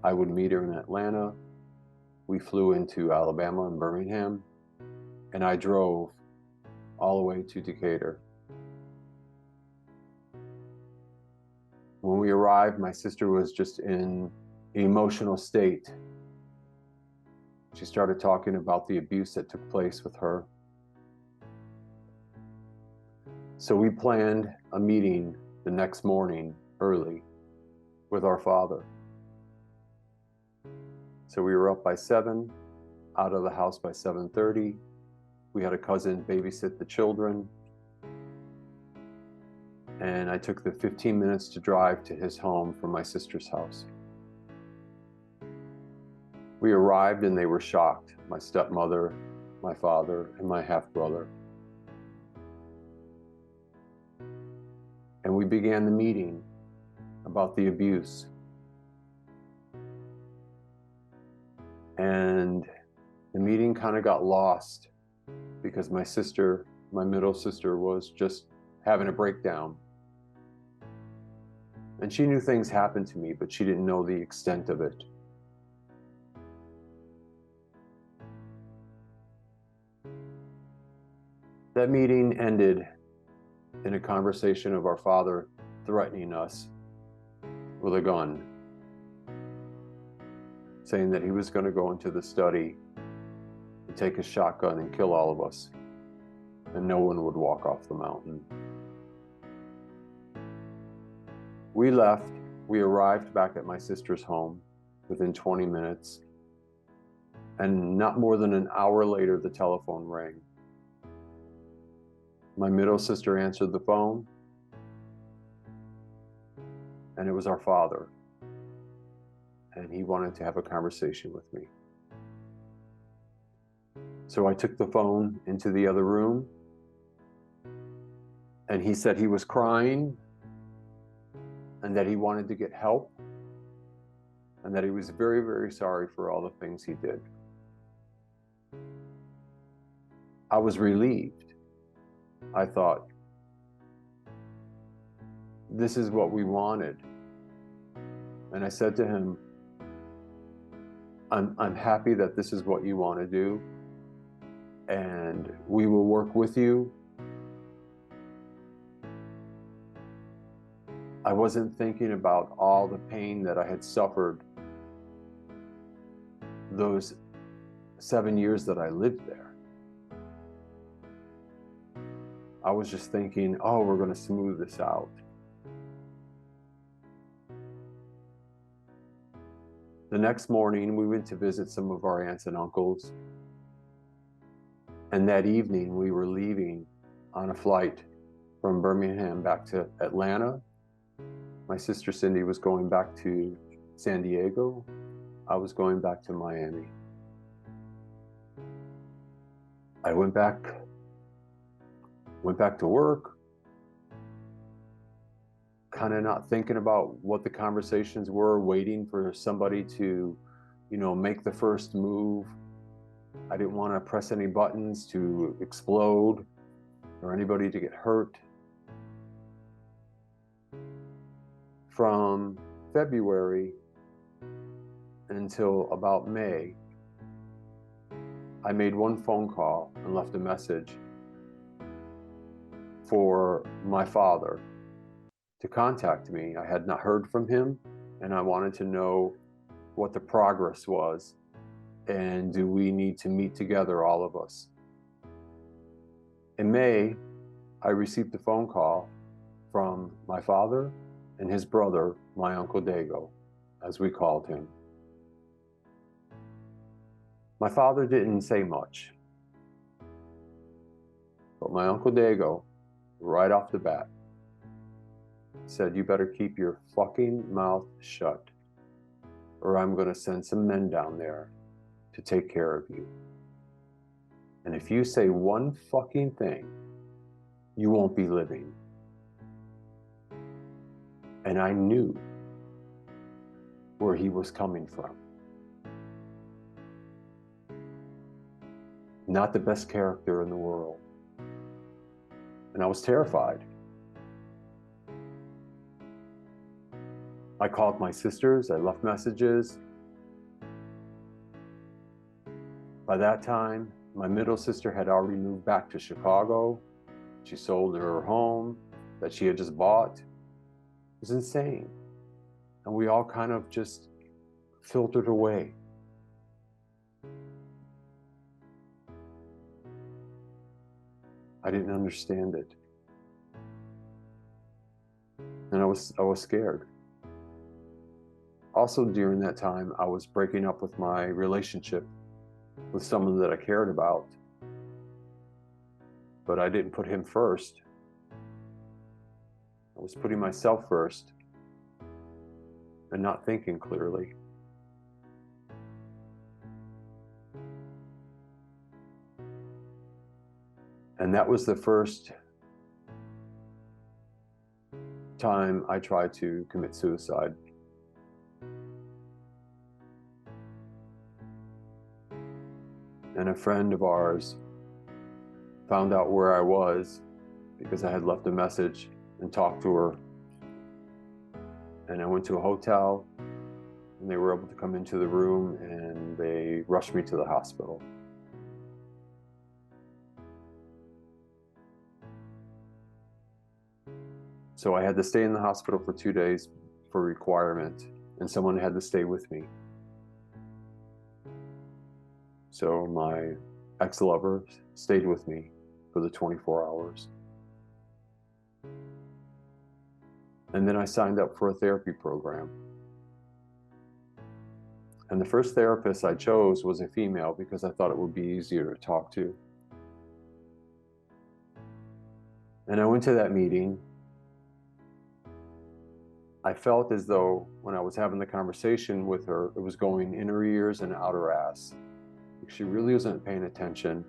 I would meet her in Atlanta. We flew into Alabama and Birmingham, and I drove all the way to Decatur. When we arrived, my sister was just in an emotional state. She started talking about the abuse that took place with her. So we planned a meeting the next morning early with our father. So we were up by 7, out of the house by 7:30. We had a cousin babysit the children. And I took the 15 minutes to drive to his home from my sister's house. We arrived and they were shocked. My stepmother, my father, and my half-brother. And we began the meeting about the abuse. And the meeting kind of got lost because my sister, my middle sister, was just having a breakdown. And she knew things happened to me, but she didn't know the extent of it. That meeting ended in a conversation of our father threatening us with a gun, saying that he was going to go into the study and take a shotgun and kill all of us, and no one would walk off the mountain. We left. We arrived back at my sister's home within 20 minutes, and not more than an hour later, the telephone rang. My middle sister answered the phone, and it was our father, and he wanted to have a conversation with me. So I took the phone into the other room, and he said he was crying, and that he wanted to get help, and that he was very, very sorry for all the things he did. I was relieved. I thought, this is what we wanted. And I said to him, I'm happy that this is what you want to do, and we will work with you. I wasn't thinking about all the pain that I had suffered those 7 years that I lived there. I was just thinking, oh, we're going to smooth this out. The next morning, we went to visit some of our aunts and uncles. And that evening, we were leaving on a flight from Birmingham back to Atlanta. My sister Cindy was going back to San Diego. I was going back to Miami. I went back to work, kind of not thinking about what the conversations were, waiting for somebody to, make the first move. I didn't want to press any buttons to explode or anybody to get hurt. From February until about May, I made one phone call and left a message for my father to contact me. I had not heard from him, and I wanted to know what the progress was, and do we need to meet together, all of us. In May, I received a phone call from my father and his brother, my Uncle Dago, as we called him. My father didn't say much, but my Uncle Dago, right off the bat, said, you better keep your fucking mouth shut, or I'm going to send some men down there to take care of you. And if you say one fucking thing, you won't be living. And I knew where he was coming from. Not the best character in the world. And I was terrified. I called my sisters, I left messages. By that time, my middle sister had already moved back to Chicago. She sold her home that she had just bought. It was insane. And we all kind of just filtered away. I didn't understand it. And I was scared. Also during that time, I was breaking up with my relationship with someone that I cared about. But I didn't put him first. I was putting myself first and not thinking clearly. And that was the first time I tried to commit suicide. And a friend of ours found out where I was because I had left a message and talked to her. And I went to a hotel and they were able to come into the room and they rushed me to the hospital. So I had to stay in the hospital for 2 days for requirement, and someone had to stay with me. So my ex-lover stayed with me for the 24 hours. And then I signed up for a therapy program. And the first therapist I chose was a female because I thought it would be easier to talk to. And I went to that meeting. I felt as though when I was having the conversation with her, it was going in her ears and out her ass. She really wasn't paying attention.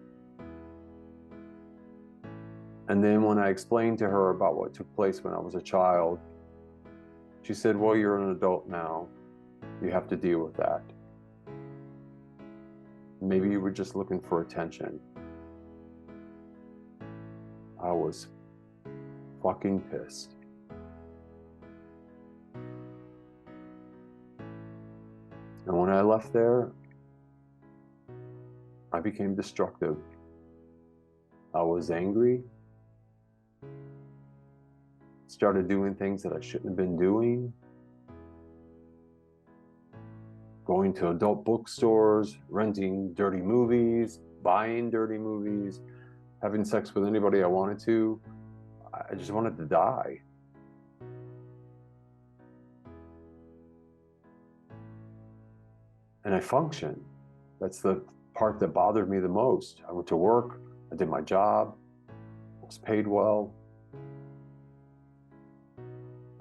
And then when I explained to her about what took place when I was a child, she said, well, you're an adult now. You have to deal with that. Maybe you were just looking for attention. I was fucking pissed. And when I left there, I became destructive. I was angry. Started doing things that I shouldn't have been doing. Going to adult bookstores, renting dirty movies, buying dirty movies, having sex with anybody I wanted to. I just wanted to die. And I functioned. That's the part that bothered me the most. I went to work, I did my job, I was paid well,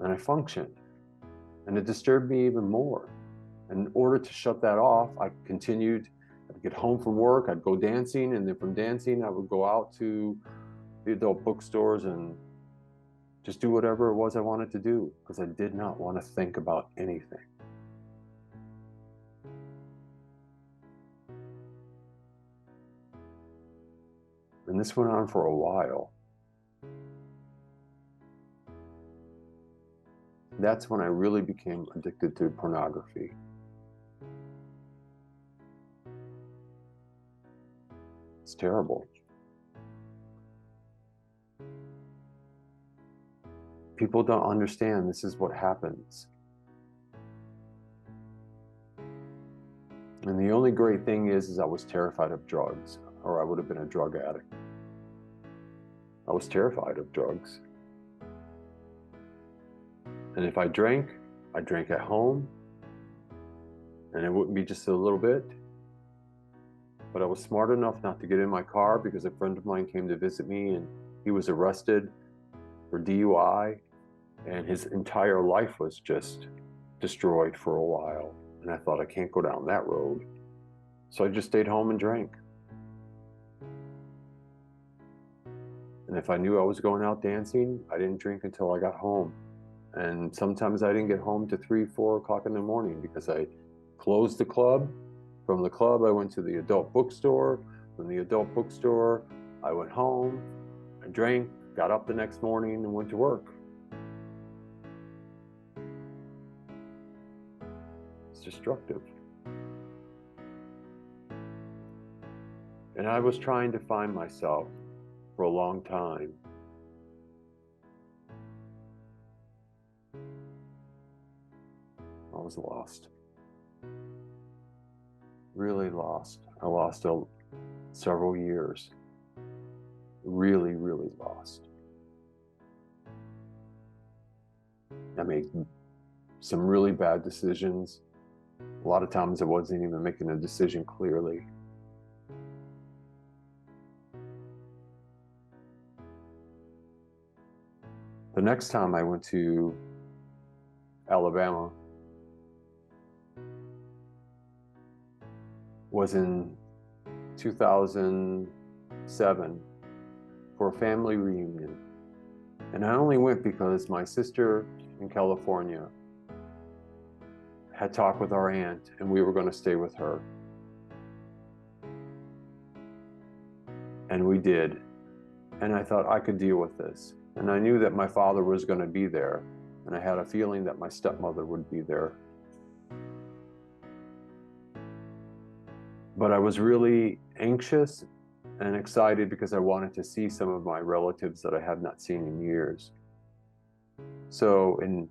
and I functioned. And it disturbed me even more. And in order to shut that off, I continued. I'd get home from work, I'd go dancing, and then from dancing, I would go out to the adult bookstores and just do whatever it was I wanted to do, because I did not want to think about anything. And this went on for a while. That's when I really became addicted to pornography. It's terrible. People don't understand this is what happens. And the only great thing is I was terrified of drugs, or I would have been a drug addict. I was terrified of drugs. And if I drank at home, and it wouldn't be just a little bit. But I was smart enough not to get in my car because a friend of mine came to visit me and he was arrested for DUI, and his entire life was just destroyed for a while. And I thought, I can't go down that road. So I just stayed home and drank. And if I knew I was going out dancing, I didn't drink until I got home. And sometimes I didn't get home to 3, 4 o'clock in the morning because I closed the club. From the club, I went to the adult bookstore. From the adult bookstore, I went home, I drank, got up the next morning and went to work. It's destructive. And I was trying to find myself for a long time. I was lost. Really lost. I lost several years. Really, really lost. I made some really bad decisions. A lot of times I wasn't even making a decision clearly. The next time I went to Alabama was in 2007 for a family reunion. And I only went because my sister in California had talked with our aunt and we were going to stay with her. And we did. And I thought I could deal with this. And I knew that my father was going to be there. And I had a feeling that my stepmother would be there. But I was really anxious and excited because I wanted to see some of my relatives that I had not seen in years. So in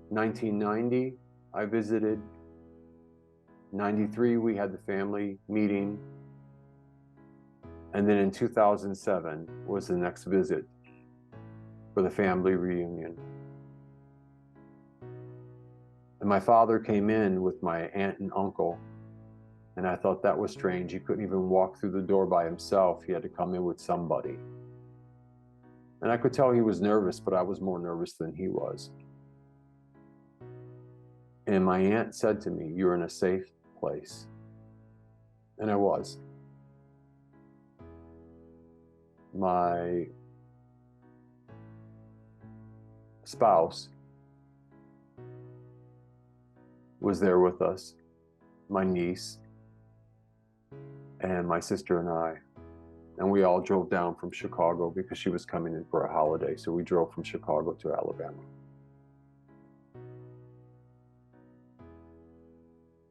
1990, I visited. 93, we had the family meeting. And then in 2007 was the next visit for the family reunion. And my father came in with my aunt and uncle. And I thought that was strange. He couldn't even walk through the door by himself. He had to come in with somebody. And I could tell he was nervous, but I was more nervous than he was. And my aunt said to me, "You're in a safe place." And I was. My spouse was there with us, my niece, and my sister and I. And we all drove down from Chicago because she was coming in for a holiday. So we drove from Chicago to Alabama.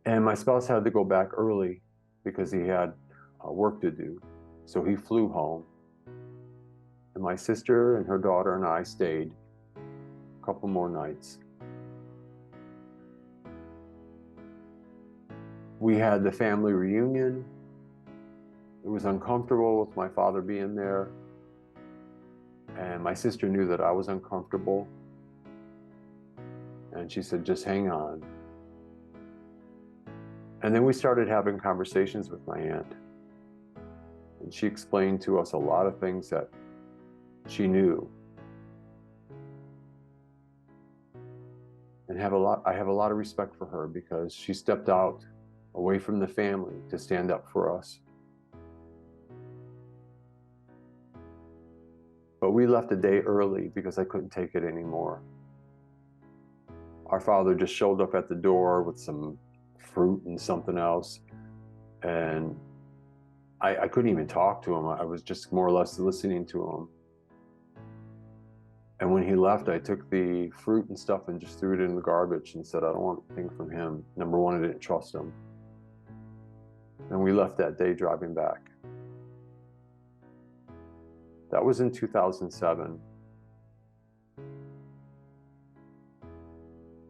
And my spouse had to go back early because he had work to do. So he flew home. And my sister and her daughter and I stayed a couple more nights. We had the family reunion. It was uncomfortable with my father being there. And my sister knew that I was uncomfortable. And she said, "Just hang on." And then we started having conversations with my aunt. And she explained to us a lot of things that she knew. And I have a lot of respect for her because she stepped out away from the family to stand up for us. But we left a day early because I couldn't take it anymore. Our father just showed up at the door with some fruit and something else. And I couldn't even talk to him. I was just more or less listening to him. And when he left, I took the fruit and stuff and just threw it in the garbage and said, "I don't want anything from him." Number one, I didn't trust him. And we left that day driving back. That was in 2007.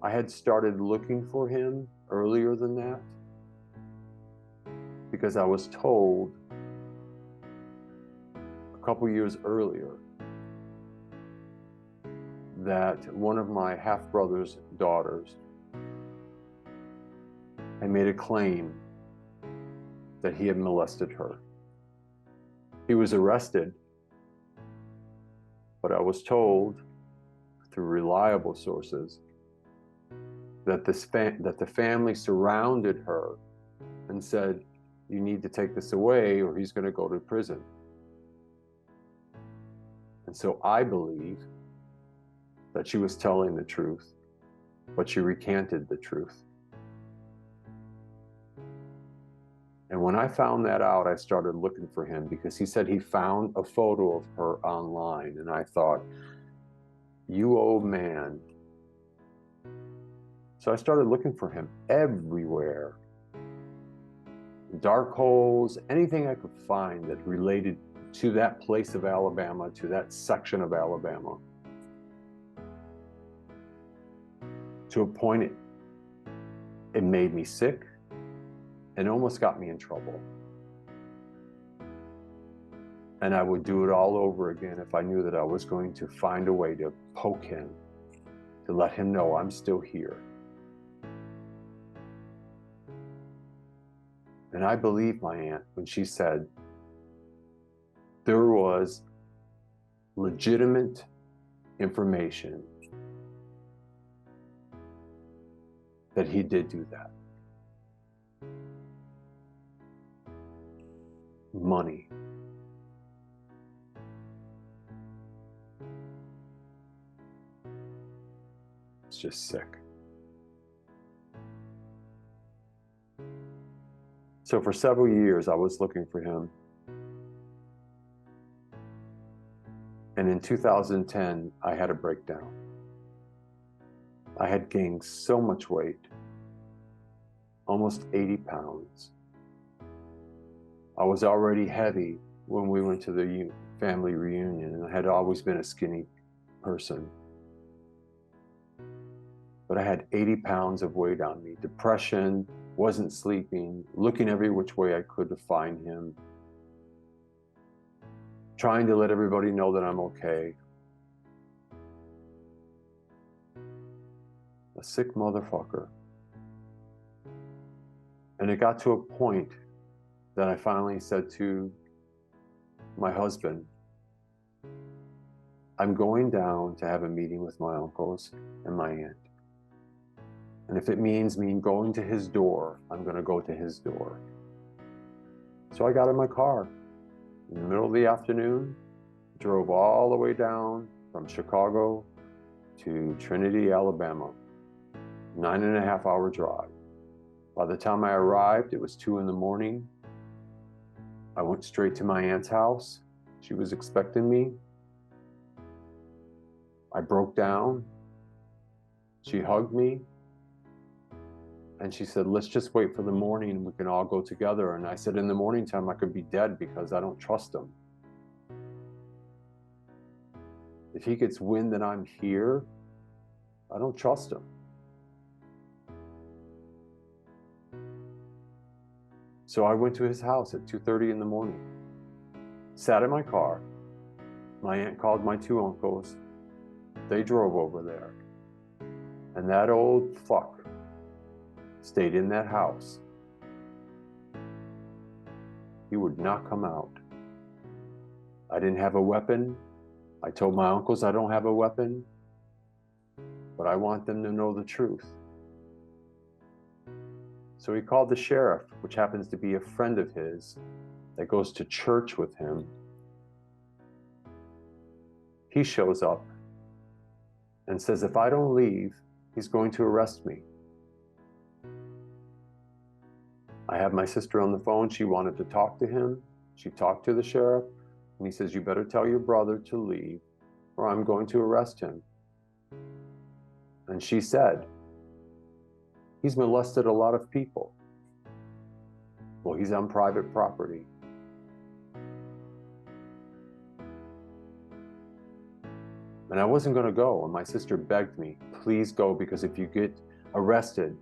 I had started looking for him earlier than that because I was told a couple years earlier that one of my half-brother's daughters had made a claim that he had molested her. He was arrested, but I was told through reliable sources that the family surrounded her and said, "You need to take this away or he's going to go to prison." And so I believe that she was telling the truth, but she recanted the truth. And when I found that out, I started looking for him because he said he found a photo of her online. And I thought, you old man. So I started looking for him everywhere. Dark holes, anything I could find that related to that place of Alabama, to that section of Alabama. To a point, it made me sick and almost got me in trouble. And I would do it all over again if I knew that I was going to find a way to poke him, to let him know I'm still here. And I believe my aunt when she said there was legitimate information that he did do that. Money. It's just sick. So for several years, I was looking for him. And in 2010, I had a breakdown. I had gained so much weight, almost 80 pounds. I was already heavy when we went to the family reunion, and I had always been a skinny person. But I had 80 pounds of weight on me, depression, wasn't sleeping, looking every which way I could to find him, trying to let everybody know that I'm okay. A sick motherfucker. And it got to a point that I finally said to my husband, I'm going down to have a meeting with my uncles and my aunt. And if it means me going to his door, I'm going to go to his door. So I got in my car in the middle of the afternoon, drove all the way down from Chicago to Trinity, Alabama, 9.5-hour drive. By the time I arrived, it was 2 a.m. I went straight to my aunt's house. She was expecting me. I broke down. She hugged me. And she said, let's just wait for the morning and we can all go together. And I said, in the morning time, I could be dead because I don't trust him. If he gets wind that I'm here, I don't trust him. So I went to his house at 2:30 in the morning, sat in my car. My aunt called my 2 uncles. They drove over there. And that old fuck stayed in that house. He would not come out. I didn't have a weapon. I told my uncles I don't have a weapon, but I want them to know the truth. So he called the sheriff, which happens to be a friend of his that goes to church with him. He shows up and says, if I don't leave, he's going to arrest me. I have my sister on the phone. She wanted to talk to him. She talked to the sheriff, and he says, you better tell your brother to leave or I'm going to arrest him. And she said, he's molested a lot of people. Well, he's on private property. And I wasn't going to go. And my sister begged me, please go, because if you get arrested,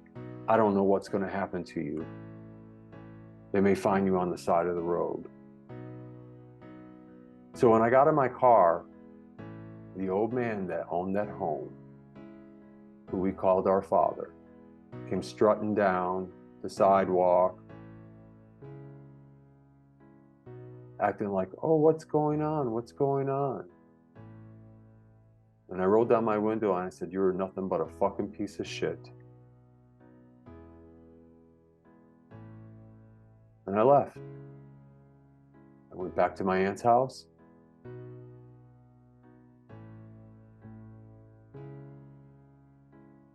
I don't know what's going to happen to you. They may find you on the side of the road. So when I got in my car, the old man that owned that home, who we called our father, came strutting down the sidewalk, acting like, oh, what's going on? What's going on? And I rolled down my window and I said, you're nothing but a fucking piece of shit. And I left. I went back to my aunt's house.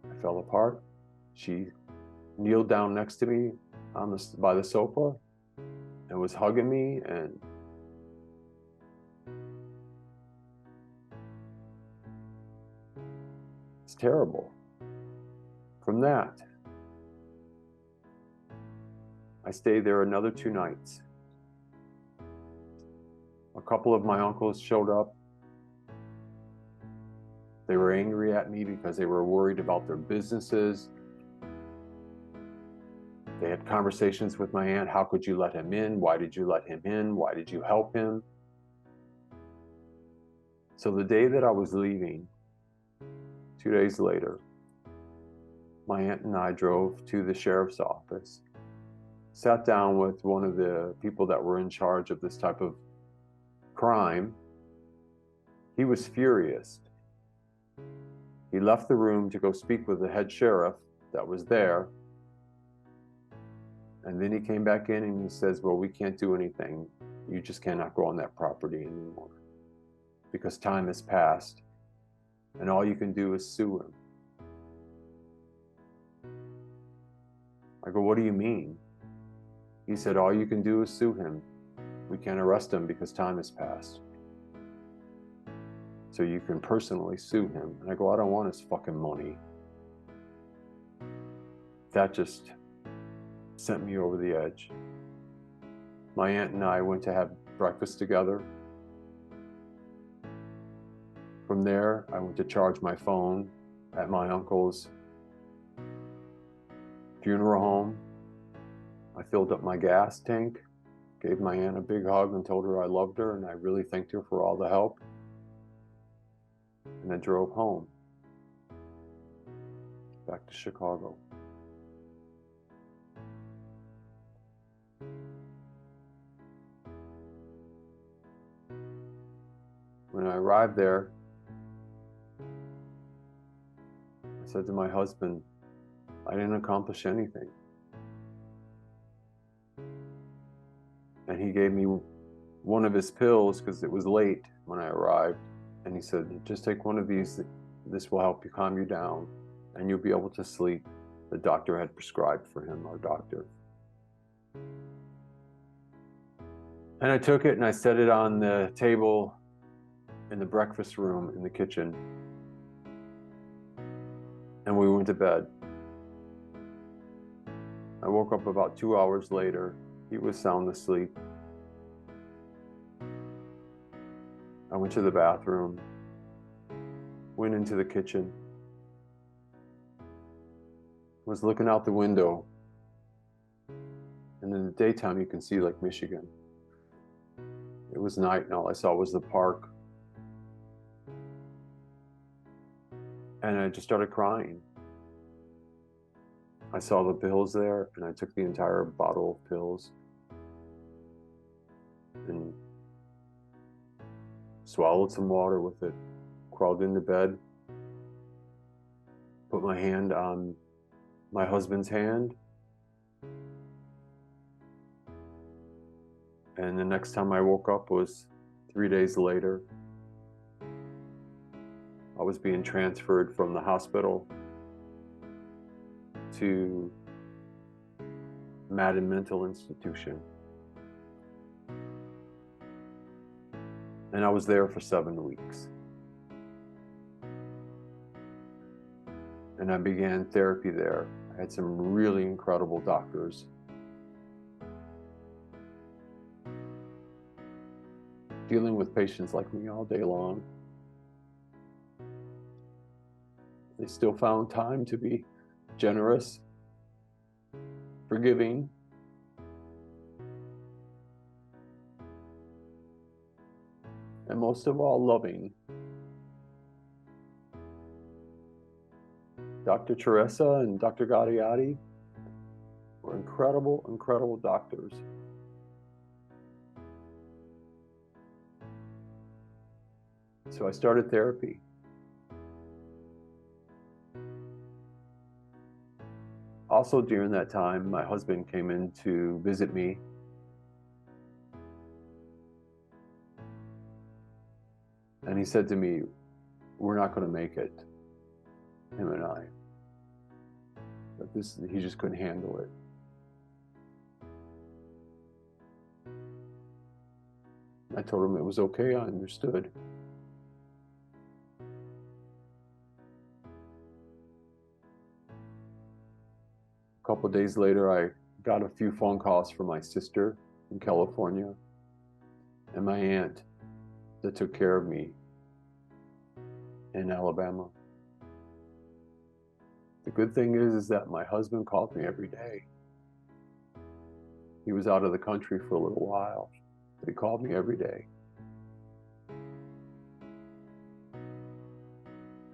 I fell apart. She kneeled down next to me by the sofa and was hugging me, and it's terrible. From that, I stayed there another 2 nights. A couple of my uncles showed up. They were angry at me because they were worried about their businesses. They had conversations with my aunt. How could you let him in? Why did you let him in? Why did you help him? So the day that I was leaving, 2 days later, my aunt and I drove to the sheriff's office, sat down with one of the people that were in charge of this type of crime. He was furious. He left the room to go speak with the head sheriff that was there. And then he came back in and he says, well, we can't do anything. You just cannot go on that property anymore because time has passed and all you can do is sue him. I go, what do you mean? He said, all you can do is sue him. We can't arrest him because time has passed. So you can personally sue him. And I go, I don't want his fucking money. That just sent me over the edge. My aunt and I went to have breakfast together. From there, I went to charge my phone at my uncle's funeral home. I filled up my gas tank, gave my aunt a big hug and told her I loved her and I really thanked her for all the help. And I drove home, back to Chicago. When I arrived there, I said to my husband, I didn't accomplish anything. And he gave me one of his pills because it was late when I arrived. And he said, just take one of these. This will help you calm you down and you'll be able to sleep. The doctor had prescribed for him, our doctor. And I took it and I set it on the table in the breakfast room in the kitchen. And we went to bed. I woke up about 2 hours later. He was sound asleep. I went to the bathroom, went into the kitchen, was looking out the window, and in the daytime you can see Lake Michigan. It was night and all I saw was the park. And I just started crying. I saw the pills there and I took the entire bottle of pills and swallowed some water with it, crawled into bed, put my hand on my husband's hand, and the next time I woke up was 3 days later. I was being transferred from the hospital to Madden Mental Institution. And I was there for 7 weeks. And I began therapy there. I had some really incredible doctors. Dealing with patients like me all day long. They still found time to be generous, forgiving, and most of all, loving. Dr. Teresa and Dr. Gattiotti were incredible, incredible doctors. So I started therapy. Also during that time, my husband came in to visit me And he said to me, we're not going to make it, him and I. But he just couldn't handle it. I told him it was okay, I understood. A couple of days later, I got a few phone calls from my sister in California and my aunt that took care of me in Alabama. The good thing is that my husband called me every day. He was out of the country for a little while, but he called me every day.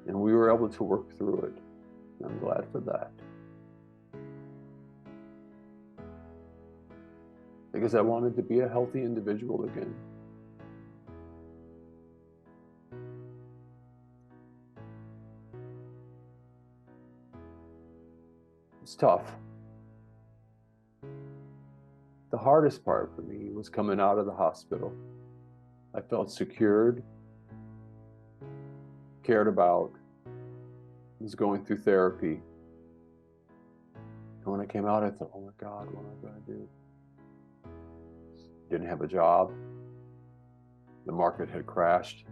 And we were able to work through it. I'm glad for that. Because I wanted to be a healthy individual again. It's tough. The hardest part for me was coming out of the hospital. I felt secured, cared about, was going through therapy. And when I came out, I thought, oh my God, what am I going to do? Didn't have a job. The market had crashed.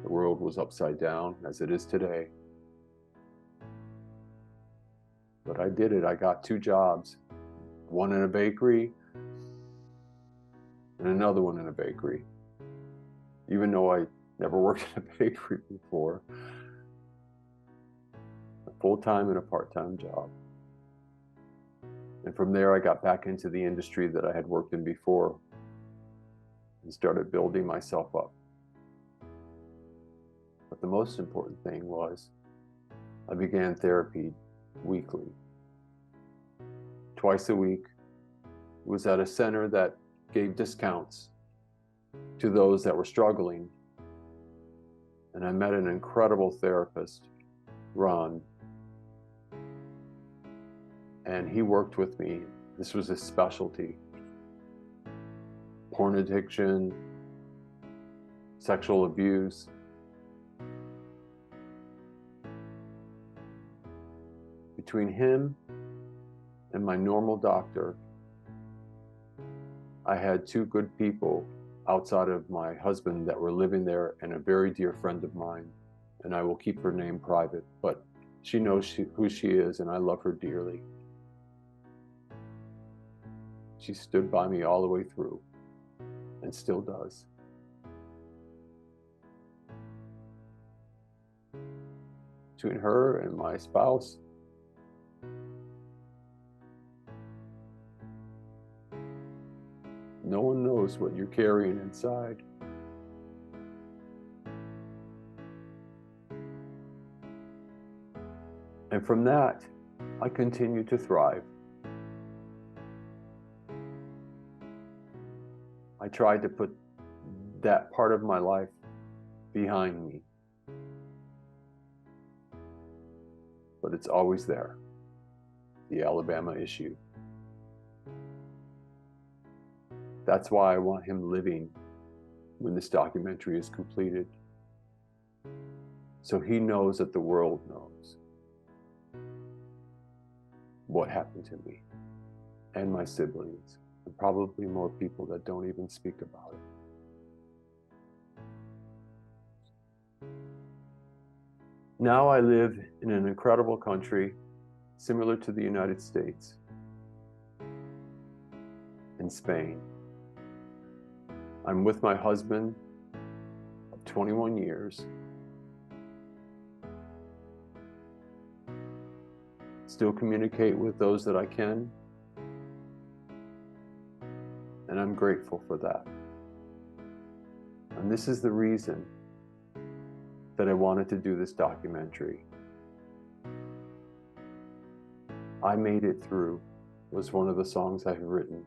The world was upside down, as it is today. But I did it. I got 2 jobs, one in a bakery and another one in a bakery. Even though I never worked in a bakery before, a full-time and a part-time job. And from there, I got back into the industry that I had worked in before and started building myself up. But the most important thing was I began therapy weekly. Twice a week. It was at a center that gave discounts to those that were struggling. And I met an incredible therapist, Ron. And he worked with me. This was his specialty. Porn addiction, sexual abuse. Between him and my normal doctor, I had 2 good people outside of my husband that were living there, and a very dear friend of mine. And I will keep her name private, but she knows who she is, and I love her dearly. She stood by me all the way through, and still does. Between her and my spouse, no one knows what you're carrying inside. And from that, I continue to thrive. I tried to put that part of my life behind me. But it's always there, the Alabama issue. That's why I want him living when this documentary is completed. So he knows that the world knows what happened to me and my siblings, and probably more people that don't even speak about it. Now I live in an incredible country similar to the United States, in Spain. I'm with my husband of 21 years. Still communicate with those that I can. And I'm grateful for that. And this is the reason that I wanted to do this documentary. I Made It Through was one of the songs I've written.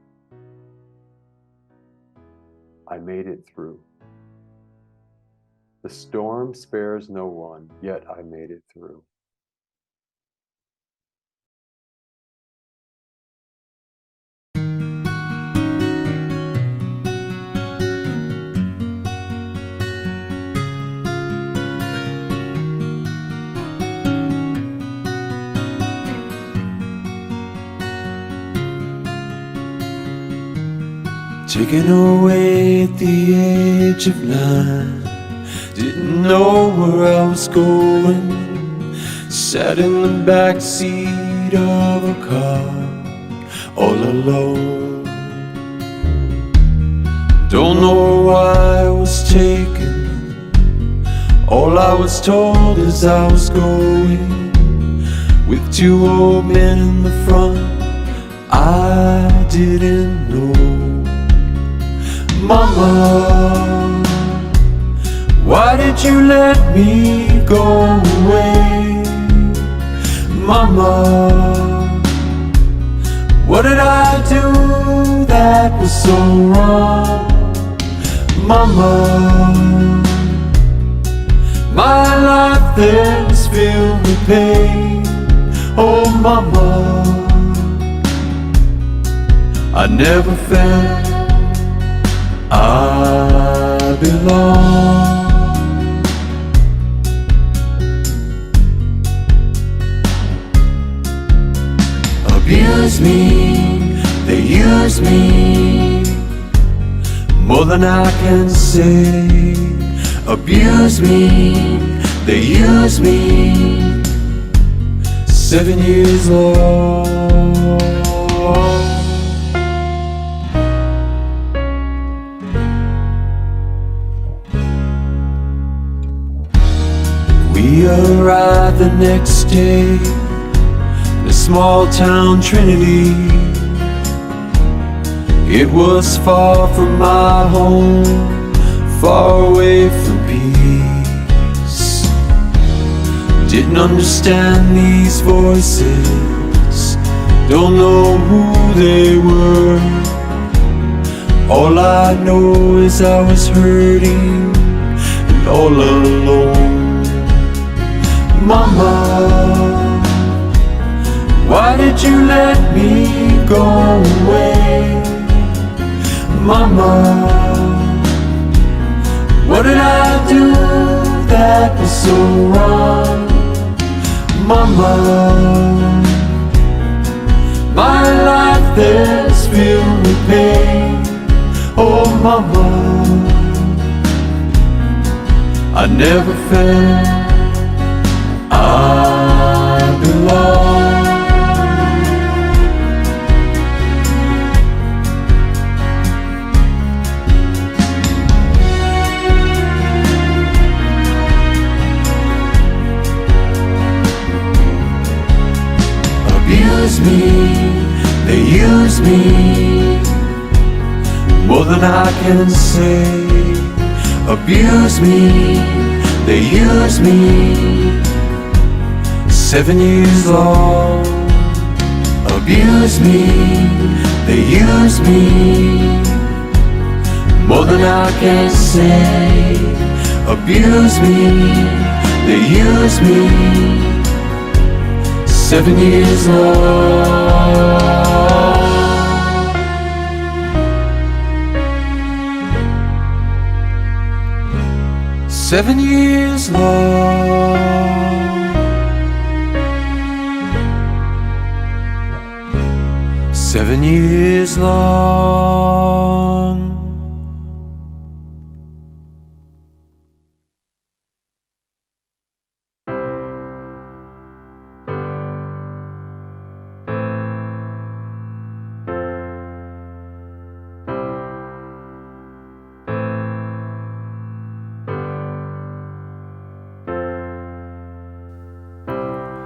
I made it through. The storm spares no one, yet I made it through. taken away at the age of 9. Didn't know where I was going. Sat in the back seat of a car, all alone. Don't know why I was taken. All I was told is I was going with 2 old men in the front. I didn't know. Mama, why did you let me go away? Mama, what did I do that was so wrong? Mama, my life then was filled with pain. Oh mama, I never felt I belong. Abuse me, they use me more than I can say. Abuse me, they use me 7 years long. We arrived the next day in a small town Trinity. It was far from my home, far away from peace. Didn't understand these voices, don't know who they were. All I know is I was hurting and all alone. Mama, why did you let me go away? Mama, what did I do that was so wrong? Mama, my life there's filled with pain. Oh mama, I never felt I belong. Abuse me, they use me more than I can say. Abuse me, they use me 7 years long. Abuse me, they use me more than I can say. Abuse me, they use me 7 years long. 7 years long. 7 years long.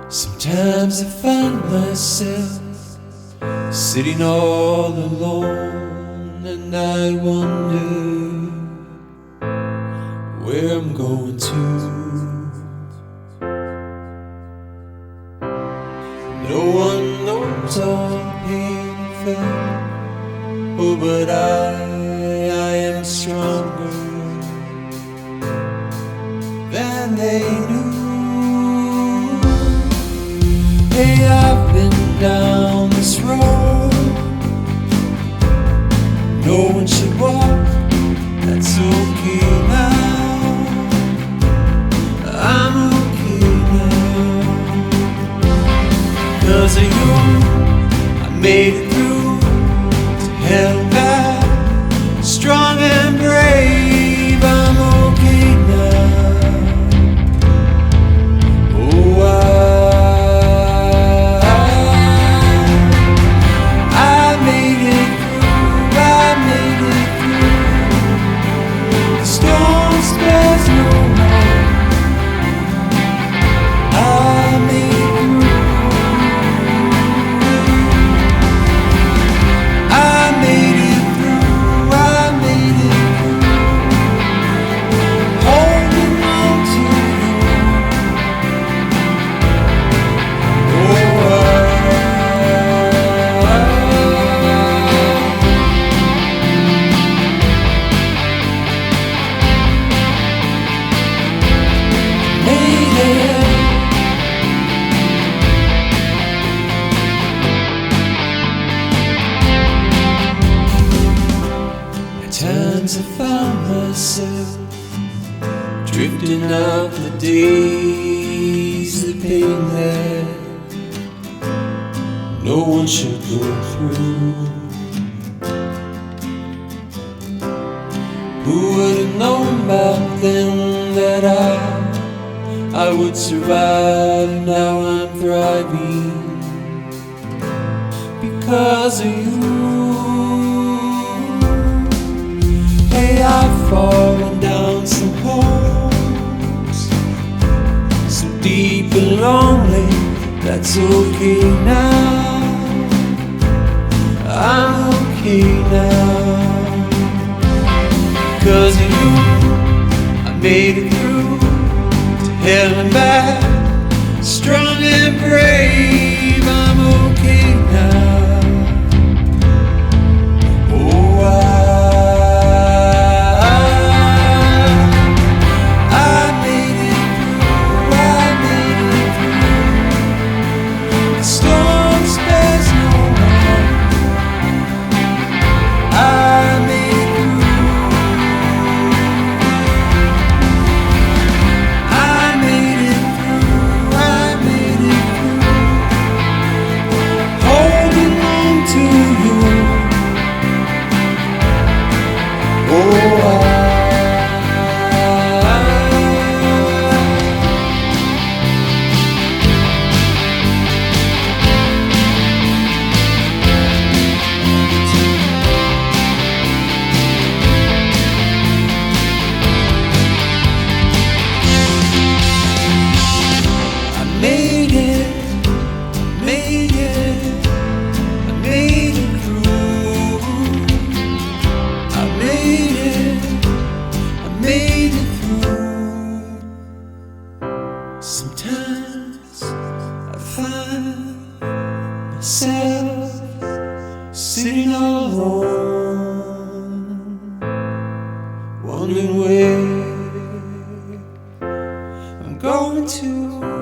Sometimes I find myself sitting all alone, and I wonder where I'm going to. No one knows all the pain I felt, oh, but I am stronger than they knew. Hey, I've been down this road no one should walk, that's okay now. I'm okay now. 'Cause of you, I made it through to hell and back. myself, drifting out the days, the pain that no one should go through. Who would have known back then that I would survive? Now I'm thriving because of you. Hey, I've fallen down some holes, so deep and lonely. That's okay now. I'm okay now. Because of you, I made it through to hell and back, strong and brave. I'm okay now. Oh, I made it through. I made it through. The storm spares no one. I made it through. Sometimes I find myself sitting all alone, wondering where I'm going to.